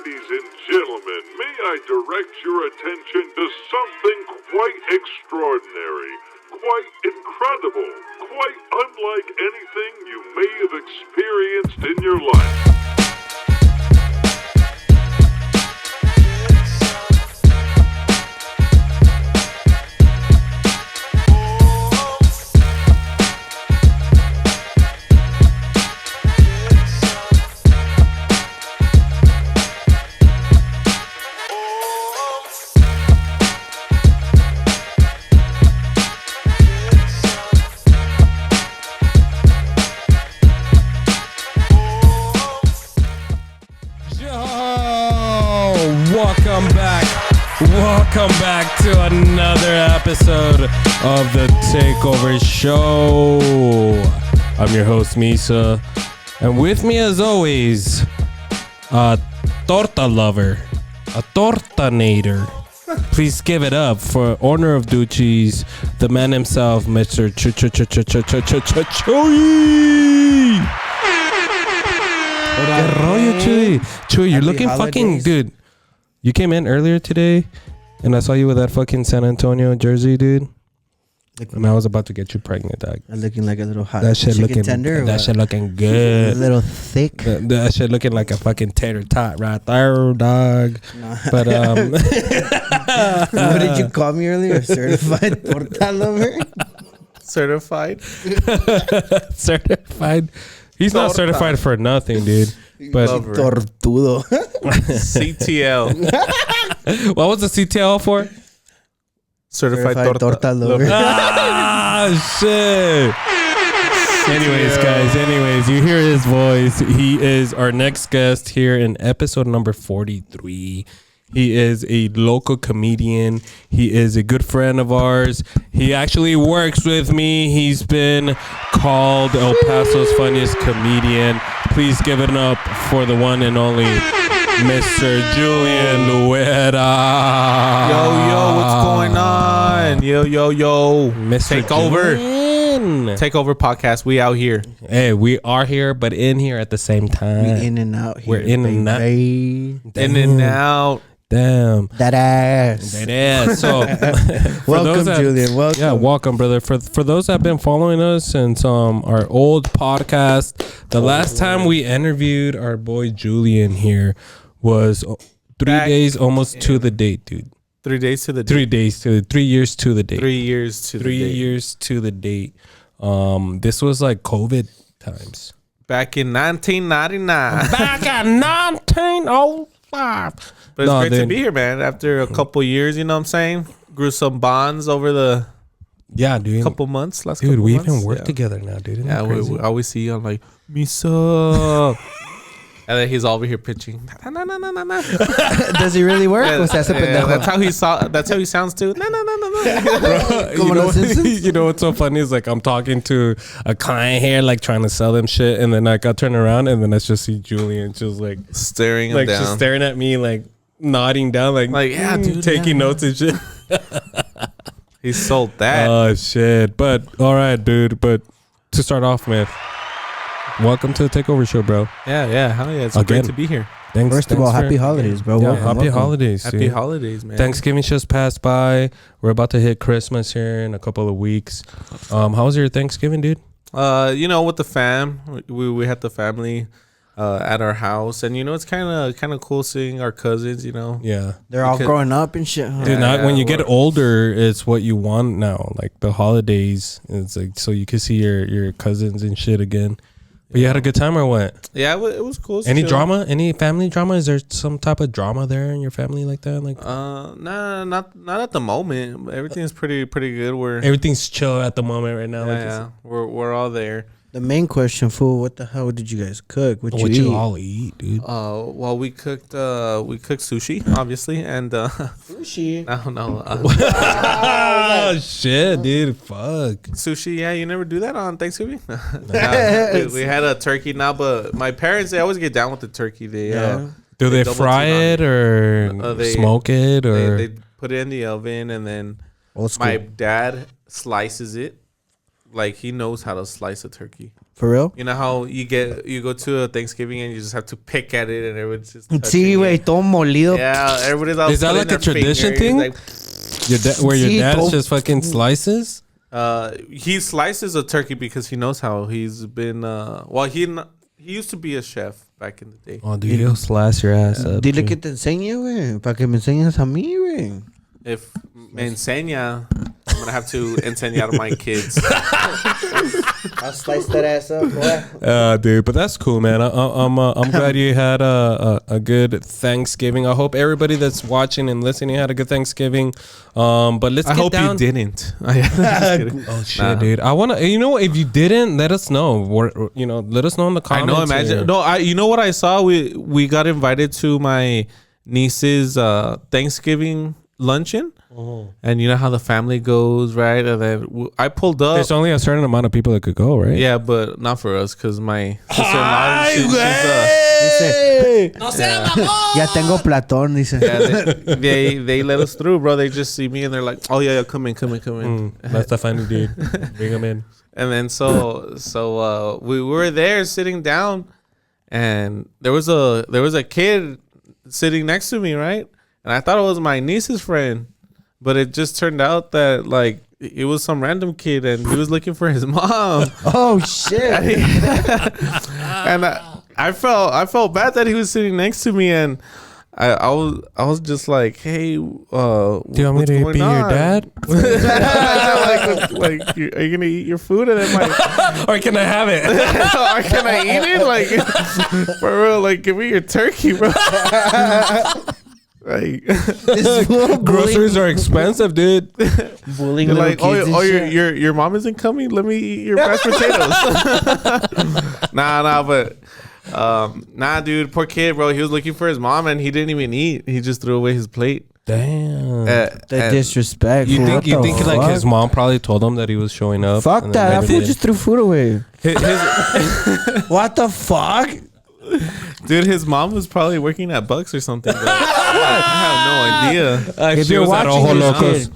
Ladies and gentlemen, may I direct your attention to something quite extraordinary, quite incredible, quite unlike anything you may have experienced in your life. Welcome back to another episode of the Takeover Show. I'm your host, Misa. And with me, as always, a torta lover, a tortanator. Please give it up for owner of Duchi's, the man himself, Mr. Chuy. ¿Qué rollo, Chuy? Chuy, you're looking fucking good. You came in earlier today, and I saw you with that fucking San Antonio jersey, dude. And I was about to get you pregnant, dog. I'm looking like a little hot chicken looking tender. That shit looking good. A little thick. That shit looking like a fucking tater tot right there, dog. No. But what did you call me earlier? Certified torta lover? Certified. Certified. He's not certified for nothing, dude. But tortudo. CTL. What was the CTL for? Certified torta lover. Ah, shit. Anyways, guys. You hear his voice. He is our next guest here in episode number 43. He is a local comedian. He is a good friend of ours. He actually works with me. He's been called El Paso's funniest comedian. Please give it up for the one and only Mr. Julian Luera. Yo, what's going on? Yo. Mr. Takeover. Julian. Takeover podcast. We out here. Hey, we are here, but in here at the same time. We in and out here. We're in and out. In and out. Damn. That ass. So, welcome, Julian. Welcome. Yeah, welcome, brother. For those that have been following us since our old podcast, the last time we interviewed our boy Julian here was 3 days almost to the date, dude. 3 days to the date. 3 days to 3 years to the date. 3 years to the date. 3 years to the date. This was like COVID times. Back in 1999. Back in 1905. But it's great to be here, man. After a couple years, you know what I'm saying? Grew some bonds over the couple months. Dude, we even work together now, dude. Yeah, we always see you on like, Misa. And then he's over here pitching. Does he really work? That's how he sounds too. Bro, you know what's so funny is like I'm talking to a client here, like trying to sell them shit, and then I turn around and then I just see Julian just like staring him like down. Just staring at me, like nodding down, like yeah, dude, taking notes and shit. He sold that. Oh shit! But all right, dude. But to start off with, welcome to the Takeover Show, bro. Yeah. Hell yeah. It's great to be here. First of all, happy holidays, bro. Yeah, happy holidays. Happy holidays, man. Thanksgiving just passed by. We're about to hit Christmas here in a couple of weeks. How was your Thanksgiving, dude? With the fam. We had the family at our house, and it's kind of cool seeing our cousins. Yeah, they're all growing up and shit. Huh? Dude, when you get older, it's what you want now. Like the holidays, it's like so you can see your cousins and shit again. But you had a good time or what? Yeah, it was cool. Any drama? Any family drama? Is there some type of drama there in your family like that? Like, nah, not at the moment. Everything's pretty good. Everything's chill at the moment right now. Yeah, we're all there. The main question, fool, what the hell did you guys cook? What you all eat, dude? Well, we cooked sushi, obviously, and sushi. No. Oh shit, dude, fuck. Sushi, yeah, you never do that on Thanksgiving. Dude, we had a turkey now, but my parents, they always get down with the turkey. Do they fry it or smoke it or they put it in the oven, and then my dad slices it. Like, he knows how to slice a turkey. For real? You know how you go to a Thanksgiving and you just have to pick at it and everyone's just Sí, güey, todo molido. Yeah, everybody's all Is that putting like a their tradition fingers, thing? Where your Sí, dad todo- just fucking slices? He slices a turkey because he knows how. He's been he used to be a chef back in the day. Oh, dude, he'll slice your ass up. Dile dude. que te enseñe, güey. Para que me enseñes a mí, güey. If me enseña, I'm gonna have to enseñar my kids. I'll slice that ass up, boy. Dude, but that's cool, man. I'm glad you had a good Thanksgiving. I hope everybody that's watching and listening had a good Thanksgiving. But let's I get hope down. you didn't. Just kidding. Oh shit, dude! I wanna. You know, if you didn't, let us know. Let us know in the I comments. know. Imagine. here. No, you know what I saw? We got invited to my niece's Thanksgiving luncheon. Oh. And you know how the family goes, right? And then I pulled up. There's only a certain amount of people that could go, right? Yeah, but not for us because my sister-in-law, Dice, ya tengo platón, dice. they let us through, bro. They just see me and they're like, oh yeah, come in. That's the funny dude. Bring him in. And then so we were there sitting down, and there was a kid sitting next to me, right? And I thought it was my niece's friend, but it just turned out that like it was some random kid, and he was looking for his mom. Oh shit! And I felt bad that he was sitting next to me, and I was just like, hey, Do you want me to be your dad? like, are you gonna eat your food and then Or can I have it? or can I eat it? Like for real, like give me your turkey, bro. Like Groceries are expensive, dude. Bullying you're little like, kids and shit. your mom isn't coming. Let me eat your mashed potatoes. Nah, dude, poor kid, bro. He was looking for his mom and he didn't even eat. He just threw away his plate. Damn. That disrespect. You fool. think What the like fuck? his mom probably told him that he was showing up? Fuck and that. then That maybe fool just threw food away. His, What the fuck? dude, his mom was probably working at Bucks or something. Bro. I have no idea. If she you're was at watching Ojo this Locos. kid,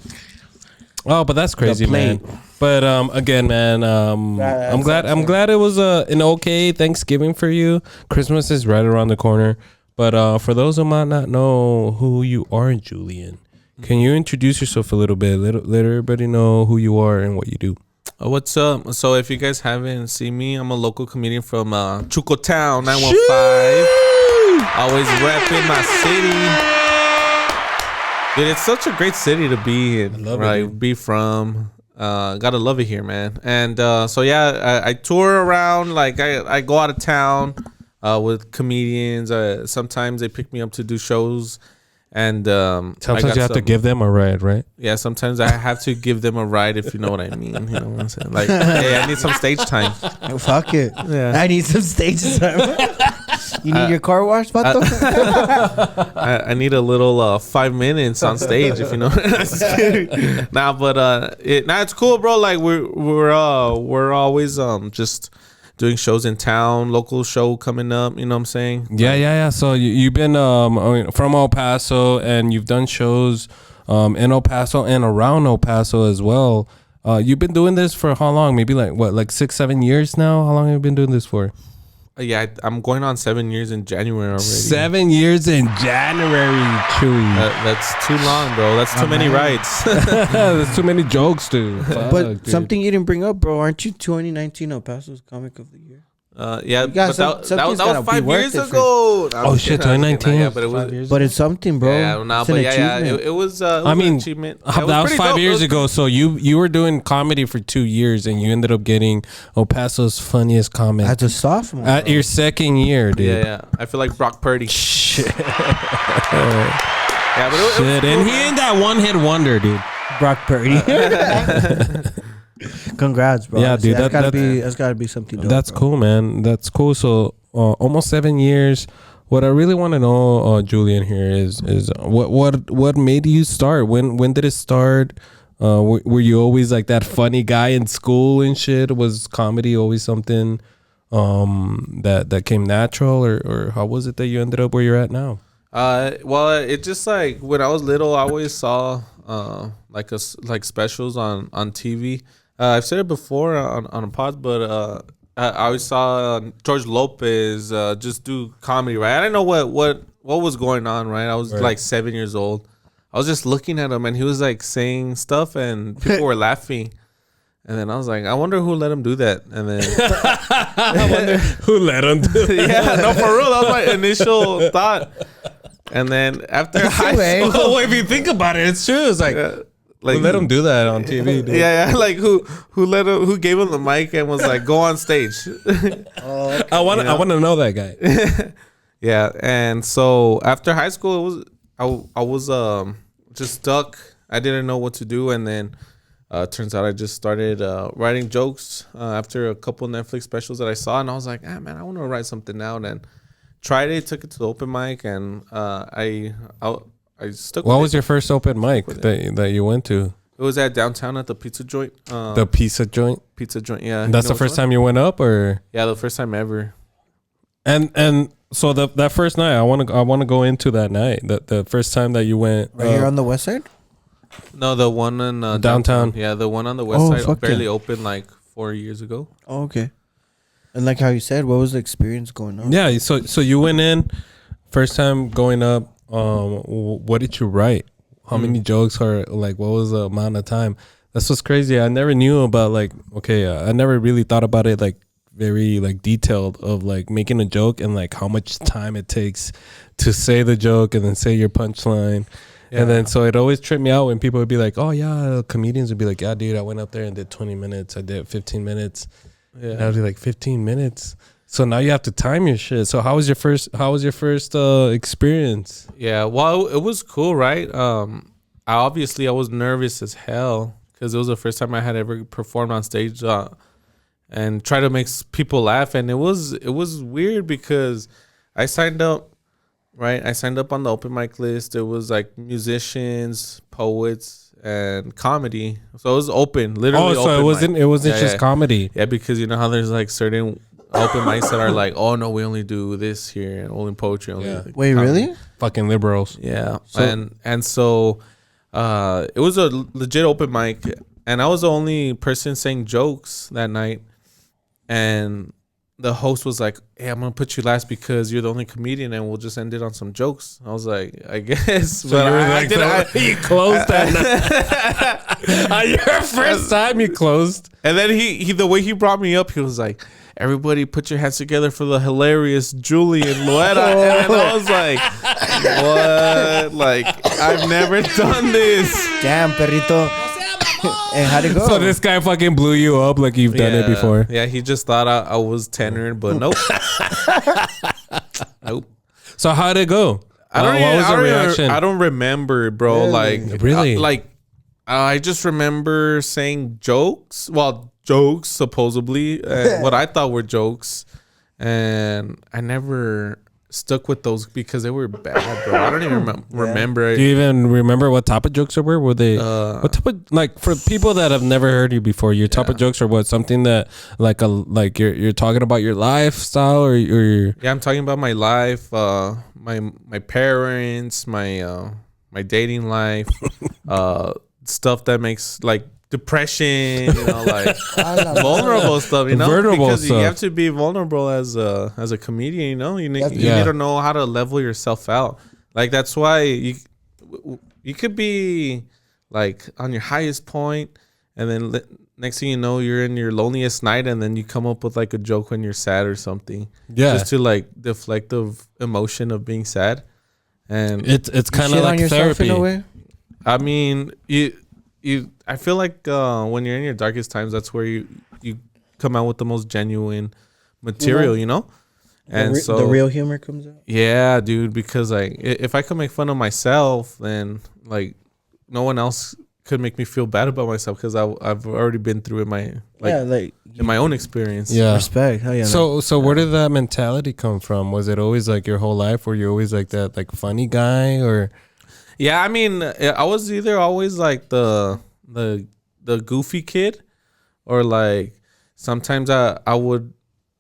Oh, but that's crazy, man. plate. But again, man, I'm glad it was an okay Thanksgiving for you. Christmas is right around the corner. But for those who might not know who you are, Julian, can you introduce yourself a little bit? Let everybody know who you are and what you do. What's up? So if you guys haven't seen me, I'm a local comedian from Chuco Town, 915. Always repping my city. Dude, it's such a great city to be in, right? Be from. Gotta love it here, man. And so yeah, I tour around. Like I go out of town with comedians. Sometimes they pick me up to do shows. And Sometimes you have to give them a ride, right? Yeah, sometimes I have to give them a ride, if you know what I mean. You know what I'm saying? Like, hey, I need some stage time. Fuck it. Yeah. I need some stage time. You need your car washed, vato? I need a little 5 minutes on stage, if you know. Nah, but it's cool, bro. Like we're always just doing shows in town, local show coming up. You know what I'm saying? Yeah. So you've been from El Paso, and you've done shows in El Paso and around El Paso as well. You've been doing this for how long? Maybe like 6-7 years now? How long have you been doing this for? Yeah, I'm going on 7 years in January already. 7 years in January, Chuy. That's too long, bro. That's too many rides. There's too many jokes, dude. Fuck, But dude. something you didn't bring up, bro. Aren't you 2019 El Paso's Comic of the Year? Yeah, got but that something's gotta was be 5 worth years it for- ago. Oh shit, 2019. Yeah, but it was. But it's something, bro. Yeah, no, It's but an yeah, achievement. it was. I mean, an achievement. that It was pretty 5 dope. years ago. So you were doing comedy for 2 years, and you ended up getting El Paso's funniest comic As a sophomore. at your second year, dude. Yeah. I feel like Brock Purdy. Shit. Yeah, but it was Shit. And he ain't that one-hit wonder, dude. Brock Purdy. Congrats, bro. Yeah, dude, That's gotta be something dope. That's bro. cool, man. That's cool. So almost 7 years. What I really want to know, Julian, here is what made you start? When did it start? Were you always like that funny guy in school and shit? Was comedy always something that came natural, or how was it that you ended up where you're at now? Well, it just like when I was little, I always saw like specials on TV. I've said it before on a pod, but I always saw George Lopez just do comedy, right? I didn't know what was going on, right? I was like 7 years old. I was just looking at him, and he was like saying stuff, and people were laughing. And then I was like, I wonder who let him do that. And then I wonder who let him do that. yeah, no, for real, that was my initial thought. And then after high school, Oh, if you think about it, it's true. It's like, like who let him do that on TV? Dude? Yeah, like who gave him the mic and was like, go on stage. I want to know that guy. Yeah, and so after high school, I was just stuck. I didn't know what to do, and then turns out I just started writing jokes after a couple Netflix specials that I saw, and I was like, man, I want to write something out. And tried it, took it to the open mic, and I stuck. What with was it. your first open mic that you went to? It was at downtown at the pizza joint. The pizza joint. Pizza joint, yeah. And that's the first time you went up, or Yeah, the first time ever. and so that first night, I want to go into that night. The first time that you went Right here on the west side? No, the one in downtown. Yeah, the one on the west Oh, side fuck barely yeah. opened like 4 years ago. Oh, okay. And like how you said, what was the experience going on? Yeah, so you went in first time going up. What did you write? How many jokes, or like what was the amount of time? That's what's crazy. I never knew about like I never really thought about it like very like detailed of like making a joke and like how much time it takes to say the joke and then say your punchline. Yeah. And then so it always tripped me out when people would be like, oh yeah, comedians would be like, yeah dude, I went up there and did 20 minutes, I did 15 minutes. Yeah. And I would be like 15 minutes. So now you have to time your shit. So how was your first experience? Yeah, well, it was cool, right? I was nervous as hell because it was the first time I had ever performed on stage and try to make people laugh, and it was weird because I signed up, right? I signed up on the open mic list. It was like musicians, poets, and comedy. So it was open, literally. Oh, so open it wasn't Yeah, just yeah. comedy. Yeah, because you know how there's like certain open mics that are like, oh no, we only do this here, and only poetry. Only Yeah. Wait, comedy. really? Fucking liberals. Yeah, So- and so it was a legit open mic, and I was the only person saying jokes that night, and the host was like, hey, I'm gonna put you last because you're the only comedian, and we'll just end it on some jokes. I was like, I guess. So you were like, you closed that night. Your first time you closed. And then he the way he brought me up, he was like, everybody put your hands together for the hilarious Julian Luera. And I was like, what? Like, I've never done this. Damn, perrito. And how'd it go? So this guy fucking blew you up like you've done it before. Yeah, he just thought I was tenured, but nope. Nope. So how'd it go? What was the reaction? I don't remember, bro. Really? Like, I just remember saying jokes. Well, jokes supposedly, what I thought were jokes, and I never stuck with those because they were bad, bro. I don't even remember it. Do you even remember what type of jokes they were? Were they what type of, like, for people that have never heard you before? Your type of jokes are what? Something that like you're talking about your lifestyle or your Yeah, I'm talking about my life, my parents, my dating life, stuff that makes like depression, you know, like vulnerable stuff, you know, Vulnerable because stuff. you have to be vulnerable as a comedian, you know, you need to know how to level yourself out. Like that's why you could be like on your highest point, and then next thing you know, you're in your loneliest night, and then you come up with like a joke when you're sad or something, just to like deflect the emotion of being sad. And it's kind of Shit on like yourself therapy. in a way. I mean, I feel like when you're in your darkest times, that's where you come out with the most genuine material, you know? And so the real humor comes out. yeah, dude, because like if I could make fun of myself, then like no one else could make me feel bad about myself because I've already been through it in my own experience. Yeah. Respect. Hell yeah. So where did that mentality come from? Was it always like your whole life? Were you always like that like funny guy or? Yeah, I mean, I was either always like the goofy kid, or like sometimes I would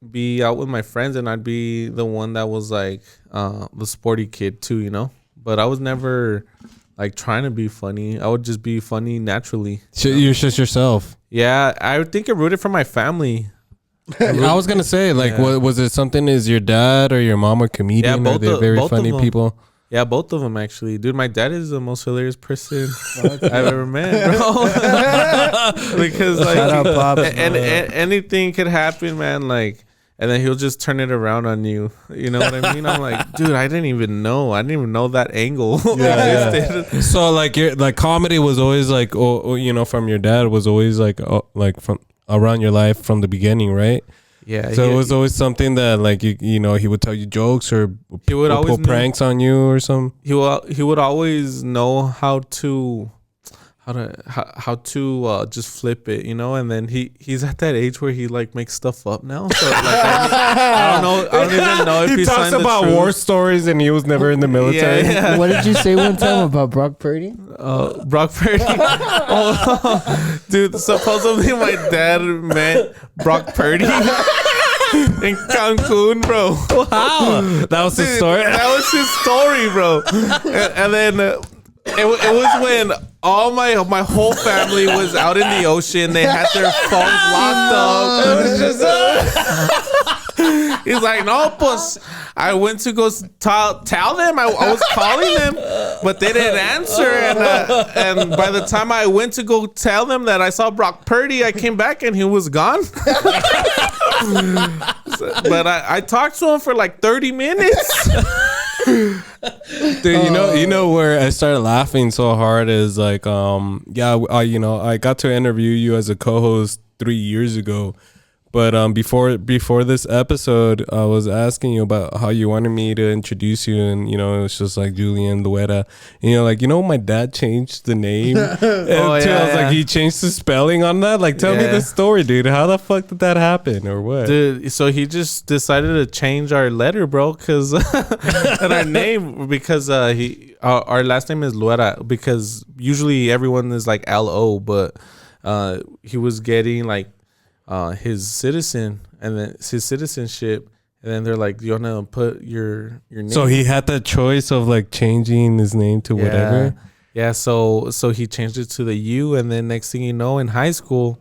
be out with my friends and I'd be the one that was like the sporty kid too, you know. But I was never like trying to be funny. I would just be funny naturally. You're just yourself. Yeah, I think it rooted from my family. I was gonna say, like, was it something? Is your dad or your mom a comedian? Yeah, Are they very both funny of them. people? Yeah, both of them actually. Dude, my dad is the most hilarious person I've ever met, bro. Because like, Shout out, Pops. and anything could happen, man. Like, and then he'll just turn it around on you. You know what I mean? I'm like, dude, I didn't even know that angle. Yeah. So like, like comedy was always like, from your dad was always like from around your life from the beginning, right? Yeah. So it was always something that like he would tell you jokes or he would always pull pranks on you or something. He would always know how to just flip it, you know. And then he's at that age where he like makes stuff up now. So like I don't even know if He talks about war stories and he was never in the military. Yeah. What did you say one time about Brock Purdy? Brock Purdy. Dude, supposedly my dad met Brock Purdy in Cancun, bro. Wow, that was his story. That was his story, bro. And then it was when all my whole family was out in the ocean. They had their phones locked up. It was just he's like, no, pues, I went to go tell them. I was calling them, but they didn't answer. And by the time I went to go tell them that I saw Brock Purdy, I came back and he was gone. But I talked to him for like 30 minutes. Dude, you know where I started laughing so hard is like, I got to interview you as a co-host 3 years ago. But before this episode, I was asking you about how you wanted me to introduce you, and it was just like Julian Luera, and my dad changed the name. I was like, he changed the spelling on that. Like, tell me the story, dude. How the fuck did that happen, or what? Dude, so he just decided to change our letter, bro, because and our name because our last name is Luera, because usually everyone is like LO, but he was getting like his citizenship, and then they're like, you want to put your name? So he had the choice of like changing his name to whatever. Yeah, so he changed it to the U, and then next thing you know, in high school,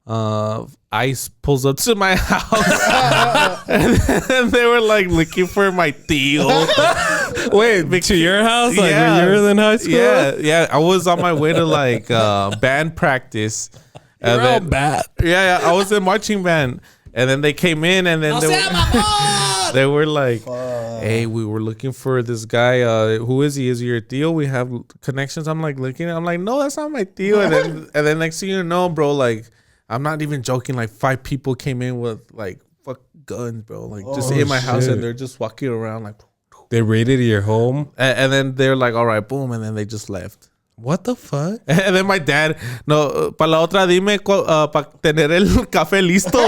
ICE pulls up to my house, and they were like looking for my tío. Wait, to your house? Like when you were in high school? Yeah. I was on my way to like band practice. And then, bad. Yeah, I was in marching band, and then they came in, and then they were like, "Hey, we were looking for this guy. Who is he? Is he your tío? We have connections." I'm like looking, I'm like, "No, that's not my tío." And then next thing you know, bro, like I'm not even joking. Like 5 people came in with like guns, bro, like just in my house, and they're just walking around like. They raided your home, and then they're like, "All right, boom," and then they just left. What the fuck? And then my dad, no, para la otra dime para tener el café listo.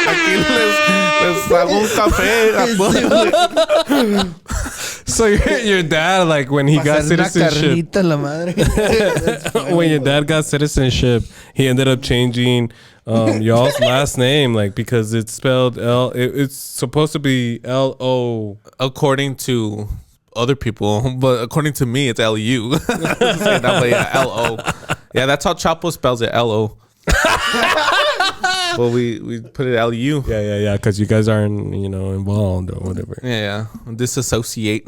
Aquí les hago un café. So your dad, like when he got citizenship, when your dad got citizenship, he ended up changing y'all's last name, like because it's spelled it's supposed to be LO according to other people, but according to me, it's LU. LO. Yeah, that's how Chapo spells it, LO. Well, we put it LU. Yeah. Because you guys aren't, involved or whatever. Yeah. Disassociate.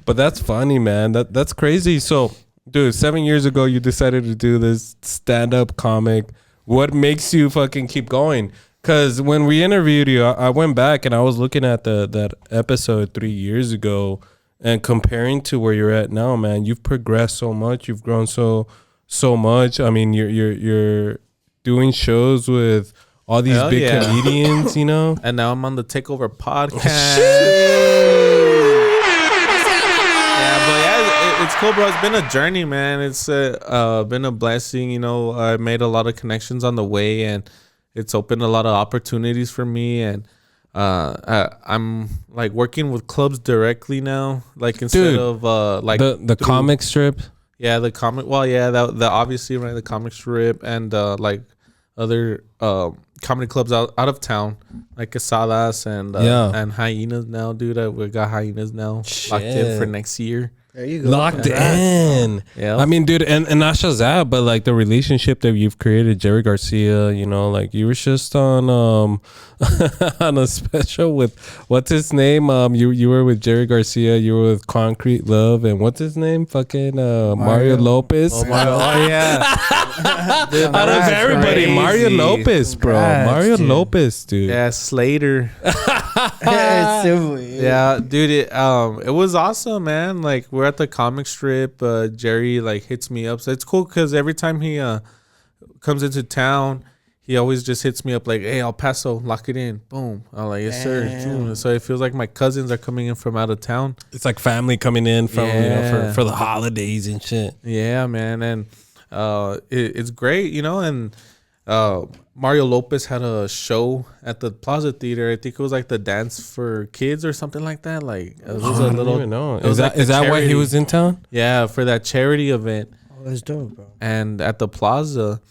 But that's funny, man. That's crazy. So, dude, 7 years ago, you decided to do this stand-up comic. What makes you fucking keep going? Because when we interviewed you, I went back and I was looking at that episode 3 years ago and comparing to where you're at now, man. You've progressed so much. You've grown so much. I mean, you're doing shows with all these big comedians, And now I'm on the Takeover podcast. It's cool, bro. It's been a journey, man. It's been a blessing. I made a lot of connections on the way, and it's opened a lot of opportunities for me. And I'm like working with clubs directly now, like instead of like the comic strip. Yeah, the comic. Well, yeah, the obviously, right, the comic strip, and like other comedy clubs out of town, like Casadas and Hyenas now, dude. We got Hyenas now locked in for next year. There you go. Locked in. Yeah. I mean, dude, and not just that, but like the relationship that you've created, Jerry Garcia, you know, like you were just on on a special with what's his name? You were with Jerry Garcia, you were with Concrete Love, and what's his name? Fucking Mario Lopez. Oh yeah. Dude, Out of everybody, crazy. Mario Lopez, bro. Congrats, Mario dude. Lopez, dude. Yeah, Slater. It's simple, Yeah, dude, it was awesome, man. Like we're at the comic strip, Jerry like hits me up. So it's cool because every time he comes into town, he always just hits me up like, "Hey, El Paso, lock it in." Boom. I'm like, "Yes, sir." Damn. So it feels like my cousins are coming in from out of town. It's like family coming in from, you know, Yeah. for the holidays and shit. Yeah, man, and it's great, you know. And Mario Lopez had a show at the Plaza Theater. I think it was like the dance for kids or something like that. Like it was I a don't little. even know. it was Is like that the why he charity. was in town? Yeah, for that charity event. Oh, that's dope, bro. And at the Plaza,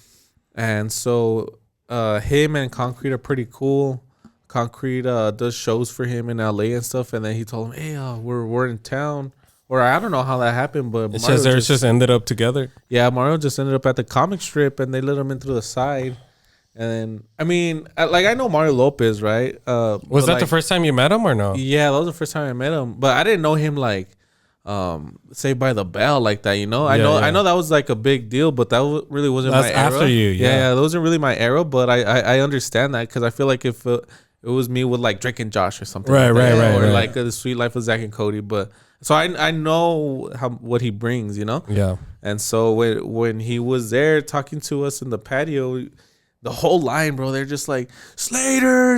and so him and Concrete are pretty cool. Concrete does shows for him in LA and stuff, and then he told him, "Hey, we're in town." Or I don't know how that happened, but It Mario says they just ended up together. yeah, Mario just ended up at the comic strip, and they let him in through the side. And then, I mean, like I know Mario Lopez, right? Was that the first time you met him or no? Yeah, that was the first time I met him, but I didn't know him like Saved by the Bell like that. You know, I know that was like a big deal, but that really wasn't That's my era. after you, yeah. that wasn't really my era. But I understand that because I feel like if it was me with like Drake and Josh or something, Right, like that, right, or right. like The Sweet Life of Zach and Cody, but. So I know what he brings, you know? Yeah. And so when he was there talking to us in the patio, the whole line, bro, they're just like, Slater.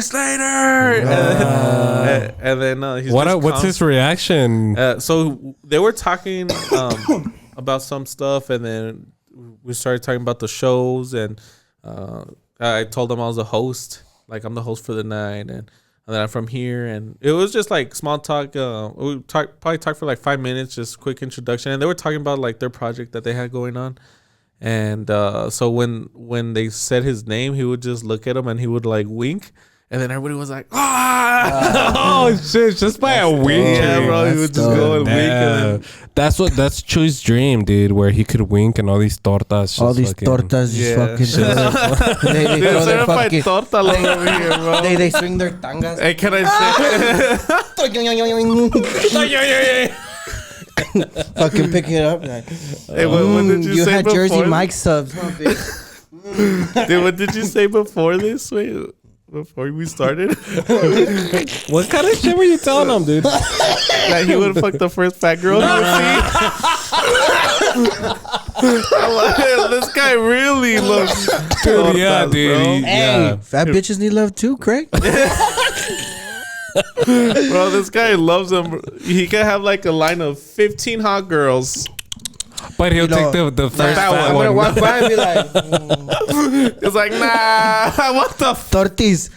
And then he's What's his reaction? so they were talking about some stuff, and then we started talking about the shows, and I told them I was a host, like I'm the host for the night, and then I'm from here, and it was just like small talk. We probably talked for like 5 minutes, just quick introduction, and they were talking about like their project that they had going on. And so when they said his name, he would just look at him and he would like wink, and then everybody was like, "Ah!" Oh shit! Just by a wink. Yeah, bro, he would just go and wink, and then That's Chuy's dream, dude. Where he could wink and all these tortas. All just these fucking- tortas just Yeah. fucking. they Dude, throw their certified fucking. torta all over here, bro. They swing their tangas. Hey, can I say? Fucking picking it up. Like, Hey, what did you say had before? Jersey Mike subs, huh, bitch? Dude, what did you say before this? Wait, before we started, What kind of shit were you telling him, dude? that he would fuck the first fat girl he would see. I'm like, this guy really loves Dude, yeah, tortas, dude. bro. Hey, fat bitches need love too, Craig. Bro, this guy loves them. He can have like a line of 15 hot girls. But he'll You know, take the first that fat I'm gonna one. walk by and be like, It's like, nah, what the tortis.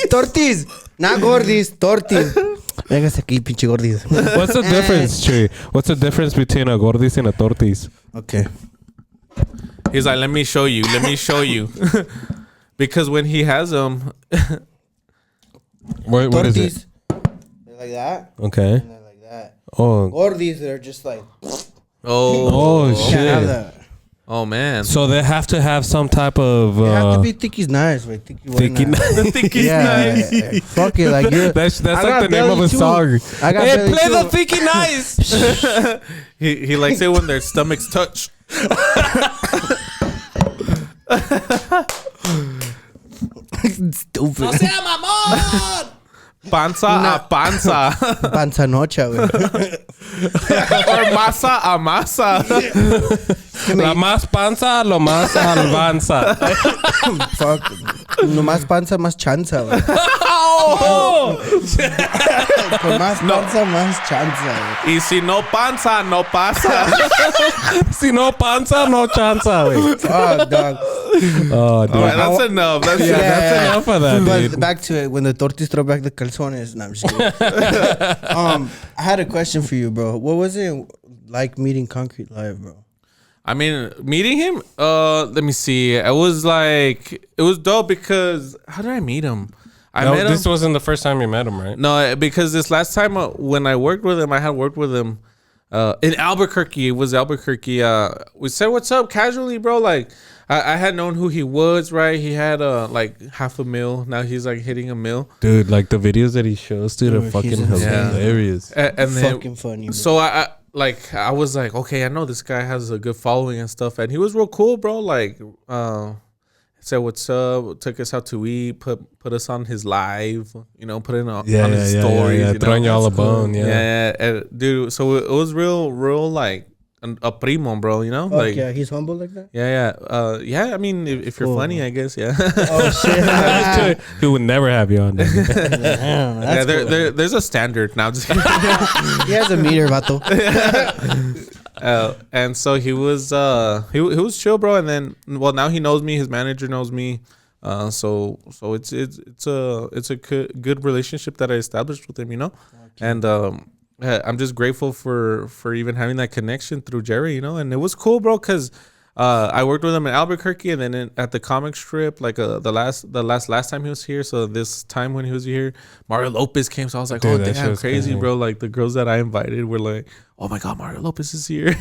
Tortis. Not gordis, tortis. Véngase aquí, pinche gordis. What's the difference, Chuy? What's the difference between a gordis and a tortis? Okay. He's like, let me show you. Because when he has them, What is it? Tortis. They're like that. Okay. And they're like that. Oh. Gordis, they're just like. Oh Can't have shit. that. oh man. So they have to have some type of. They have to be thickies nice, right? Thicky Yeah. Fuck it, like you're. That's I like got the name of belly a too. song. I got Hey, belly play the too. thicky nice. He likes it when their stomachs touch. Stupid. Panza a panza. Panza nocha, güey. Or masa a masa. La más panza, lo más albanza. Fuck. No más panza, más chanza, güey. Con más panza, más chanza, güey. Y si no panza, no pasa. Si no panza, no chanza, güey. Fuck, dog. Oh, dude. All right, that's enough. That's Yeah, that's enough of that, But dude. back to it, when the tortis throw back the calzones. No, I'm just kidding. I had a question for you, bro. What was it like meeting Concrete live, bro? I mean, meeting him, let me see. It was dope because how did I meet him? I met him. This wasn't the first time you met him, right? No, because this last time when I worked with him, I had worked with him in Albuquerque. It was Albuquerque. We said what's up casually, bro. Like I had known who he was, right? He had like $500,000. Now he's like hitting $1 million. Dude, like the videos that he shows, dude, are Dude, fucking he's hilarious. And then, fucking funny. Bro. so I was like, okay, I know this guy has a good following and stuff, and he was real cool, bro. Like, said what's up, took us out to eat, put us on his live, you know, put it on his stories, yeah. you know? Throwing y'all a That's cool. bone, yeah. And, dude. So it was real like a primo, bro. You know, Fuck like yeah, he's humble like that. yeah. I mean, if you're Cool, funny, man. I guess, yeah. Oh shit. He would never have you on there. Damn, that's cool. There's a standard now. Just He has a meter, vato. and so he was he was chill, bro. And then, well, now he knows me. His manager knows me. So it's a good relationship that I established with him, you know. And I'm just grateful for even having that connection through Jerry, you know. And it was cool, bro, because I worked with him in Albuquerque, and then at the comic strip, like the last time he was here. So this time when he was here, Mario Lopez came. So I was like, Dude, oh that shit damn, was crazy, crazy. bro. Like the girls that I invited were like, oh my god, Mario Lopez is here.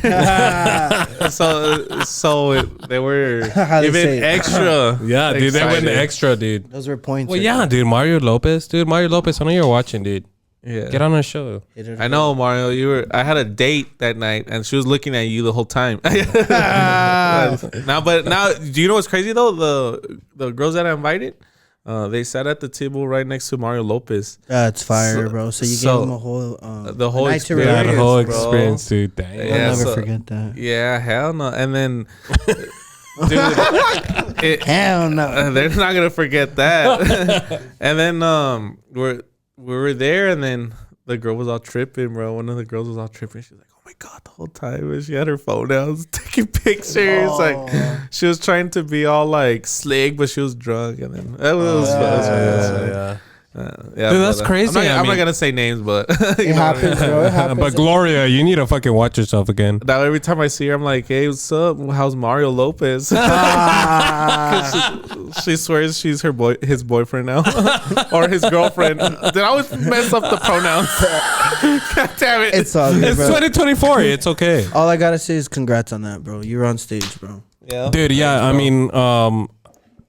so they were How they even say it. extra. Yeah, dude, they went excited. extra, dude. Those were points. Well, right yeah, there. dude, Mario Lopez, I know you're watching, dude. Yeah. Get on our show. Hit it I up. know, Mario. I had a date that night, and she was looking at you the whole time. Now, do you know what's crazy though? The girls that I invited, they sat at the table right next to Mario Lopez. That's fire, bro. So you so gave him a whole the whole night to experience, Yeah, the remember. whole bro. experience, dude. Dang. I'll Yeah, never so- forget that. Yeah, hell no. And then, dude, Hell no. they're not gonna forget that. And then we were there, and then the girl was all tripping, bro. One of the girls was all tripping. She was like, "Oh my god!" The whole time, and she had her phone out, taking pictures. Like she was trying to be all like slick, but she was drunk, and then it was fun. Yeah. Yeah, Dude, that's but, crazy. I'm not I mean- gonna say names, but It happens, bro. It happens. But Gloria, you need to fucking watch yourself again. now every time I see her, I'm like, "Hey, what's up? How's Mario Lopez?" She swears she's his boyfriend now, or his girlfriend. Then I always mess up the pronouns. God damn it! It's all good, It's bro. 2024. It's okay. All I gotta say is congrats on that, bro. You're on stage, bro. Yeah, Dude, yeah, I mean,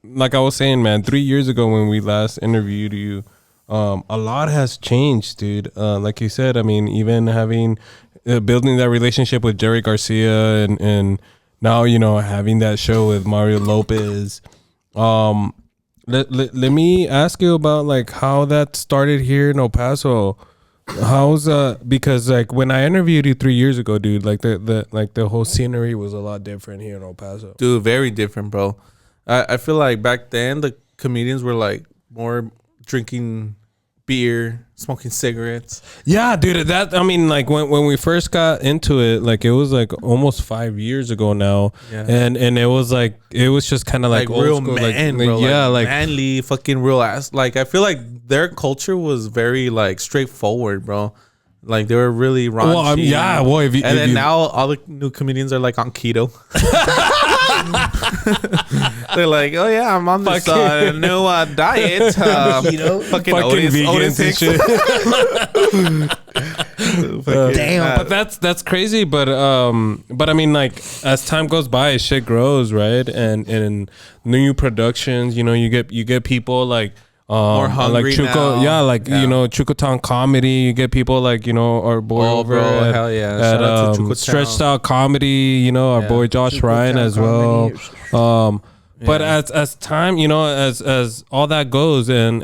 like I was saying, man, 3 years ago when we last interviewed you, a lot has changed, dude. Like you said, I mean, even having building that relationship with Jerry Garcia, and now, you know, having that show with Mario Lopez. Let me ask you about like how that started here in El Paso. How's because like when I interviewed you 3 years ago, dude, like the whole scenery was a lot different here in El Paso. dude, very different, bro. I feel like back then the comedians were like more drinking beer, smoking cigarettes. Yeah, dude. That I mean, like when we first got into it, like it was like almost 5 years ago now, Yeah. and it was just kind of like old real school, man, like, bro. yeah, like manly, fucking real ass. Like I feel like their culture was very like straightforward, bro. Like they were really raunchy. well, yeah, well, if you, And if then you, now all the new comedians are like on keto. They're like, oh yeah, I'm on this new diet. Keto? Fucking fucking Otis vegans and takes- shit. Damn. But that's crazy. But I mean, like as time goes by, shit grows, right? And new productions, you know, you get people like More hungry like Chuco, now. yeah, like Yeah. you know, Chuco Town comedy. You get people like, you know, our boy Oh, over bro, at, hell yeah. at Shout out to Chuco Stretched Town. Out Comedy. You know, our Yeah. boy Josh Chuco Ryan Town as well. Comedy. But Yeah. as time, you know, as all that goes, and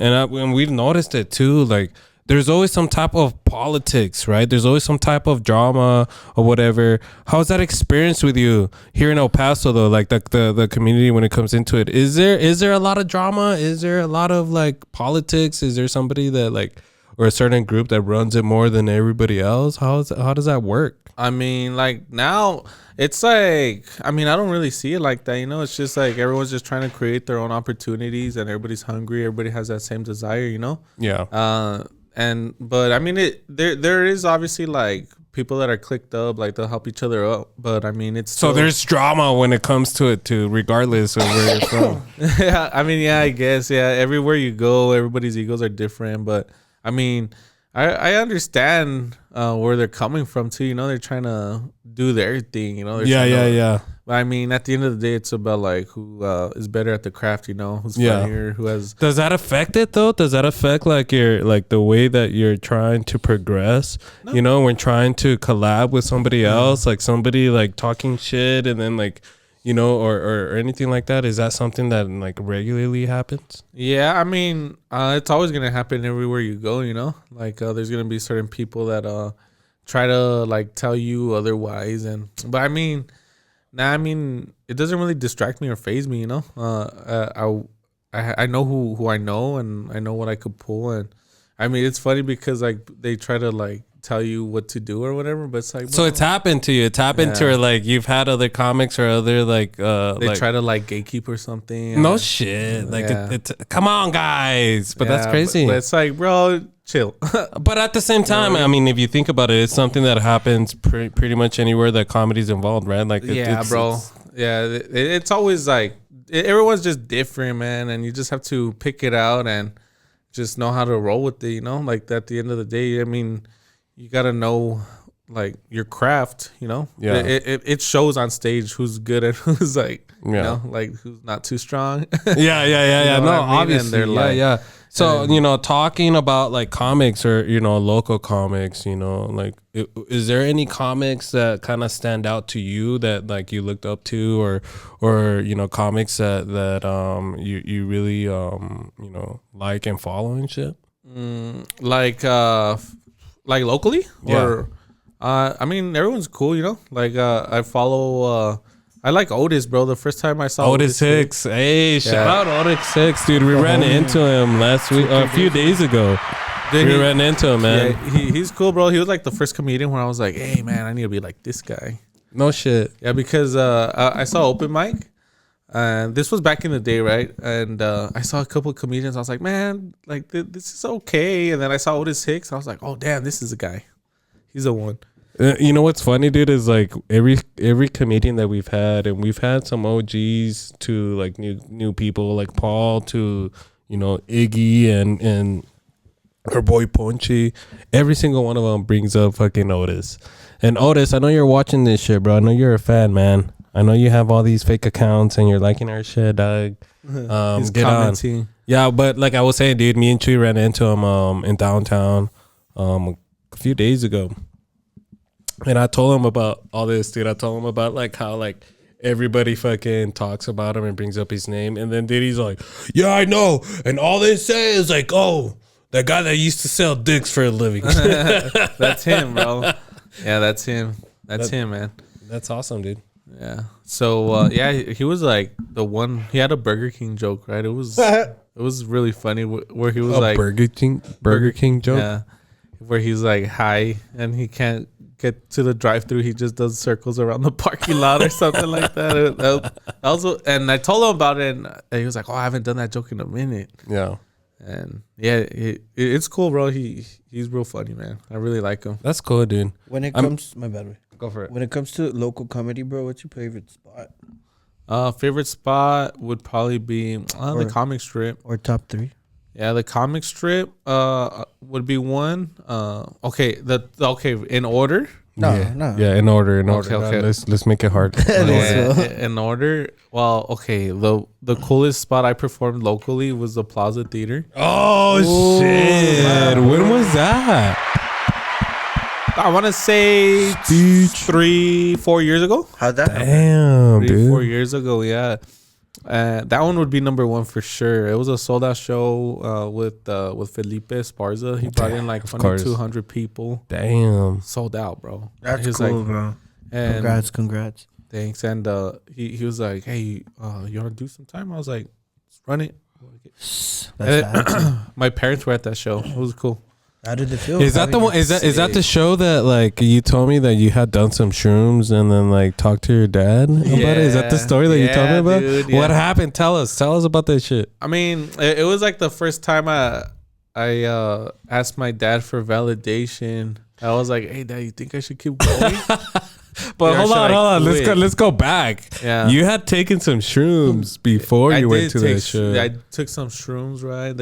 we've noticed it too, like there's always some type of politics, right? There's always some type of drama or whatever. How's that experience with you here in El Paso though? Like the community when it comes into it, is there a lot of drama? Is there a lot of like politics? Is there somebody that like, or a certain group that runs it more than everybody else? How does that work? I mean, like now it's like, I mean, I don't really see it like that, you know. It's just like everyone's just trying to create their own opportunities, and everybody's hungry. Everybody has that same desire, you know. Yeah. But I mean, there is obviously like people that are clicked up, like they'll help each other up. But I mean, it's So still, there's drama when it comes to it too, regardless of where you're from. yeah, I mean, yeah, I guess, yeah. Everywhere you go, everybody's egos are different. But I mean, I understand where they're coming from too. You know, they're trying to do their thing. You know, Yeah. But I mean, at the end of the day, it's about like who is better at the craft. You know, who's Yeah. funnier, who has. Does that affect it though? Does that affect like your like the way that you're trying to progress? No. You know, when trying to collab with somebody else, like somebody like talking shit and then like, you know, or anything like that. Is that something that like regularly happens? Yeah, I mean, it's always gonna happen everywhere you go. You know, like there's gonna be certain people that try to like tell you otherwise, but I mean. Nah, I mean, it doesn't really distract me or faze me, you know. I know who I know, and I know what I could pull, and I mean, it's funny because like they try to like tell you what to do or whatever, but it's like So it's happened to you. It's happened to her. Like you've had other comics or other like they try to like gatekeep or something. No shit. Like it's come on, guys. But that's crazy. But it's like, bro, chill. But at the same time, I mean, if you think about it, it's something that happens pretty much anywhere that comedy's involved, right? Like, it's always like everyone's just different, man, and you just have to pick it out and just know how to roll with it. You know, like at the end of the day, I mean, you gotta know like your craft. You know, it shows on stage who's good and who's like, you know, like who's not too strong. Yeah. You know No, what I mean? obviously, And they're yeah. So, you know, talking about like comics or, you know, local comics, you know, like, is there any comics that kind of stand out to you that like you looked up to or, you know, comics that you really, you know, like and follow and shit? Like locally? Or, I mean, everyone's cool, you know, like, I follow, I like Otis, bro. The first time I saw Otis Hicks. Hey, shout out Otis Hicks, dude. We ran into him last week, a few days ago. We ran into him, man. Yeah, he's cool, bro. He was like the first comedian where I was like, hey, man, I need to be like this guy. No shit. Yeah, because I saw open mic, and this was back in the day, right? And I saw a couple of comedians. I was like, man, like this is okay. And then I saw Otis Hicks. I was like, oh, damn, this is a guy. He's the one. You know what's funny, dude, is like every comedian that we've had, and we've had some OGs to like new people like Paul to, you know, Iggy and our boy Ponchi. Every single one of them brings up fucking Otis. And Otis, I know you're watching this shit, bro. I know you're a fan, man. I know you have all these fake accounts and you're liking our shit, dog. He's get commenting. on. Yeah, but like I was saying, dude, me and Chuy ran into him in downtown a few days ago. And I told him about all this, dude. I told him about like how like everybody fucking talks about him and brings up his name. And then Diddy's like, yeah, I know. And all they say is like, oh, that guy that used to sell dicks for a living. That's him, bro. Yeah, that's him. That's him, man. That's awesome, dude. Yeah. So yeah, he was like the one. He had a Burger King joke, right? It was really funny where he was like Burger King joke. Yeah, where he's like high and he can't get to the drive-through. He just does circles around the parking lot or something like that. And I told him about it, and he was like, "Oh, I haven't done that joke in a minute." Yeah. And yeah, it's cool, bro. He's real funny, man. I really like him. That's cool, dude. When it comes, my bad. Go for it. When it comes to local comedy, bro, what's your favorite spot? Favorite spot would probably be the comic strip. Or top 3? Yeah, the comic strip would be one. Okay, in order. No. Yeah, in order. Okay. Let's make it hard. In order. Well, okay. The coolest spot I performed locally was the Plaza Theater. Oh shit! Wow. When was that? I want to say 3-4 years ago. How'd that happen? Damn, dude. 4 years ago, yeah. That one would be number one for sure. It was a sold out show with Felipe Esparza. He brought in like 2,200 people. Damn, sold out, bro. That's cool, bro. And congrats. Thanks. And he was like, "Hey, you want to do some time?" I was like, "Let's run it." My parents were at that show. It was cool. How did it feel? Is that the one? Is that the show that like you told me that you had done some shrooms and then like talked to your dad about it? Is that the story that you told me about? Dude, what happened? Tell us about that shit. I mean, it was like the first time I asked my dad for validation. I was like, "Hey, Dad, you think I should keep going?" But hold on. Let's go back. Yeah, you had taken some shrooms before you went to that show. I took some shrooms, right?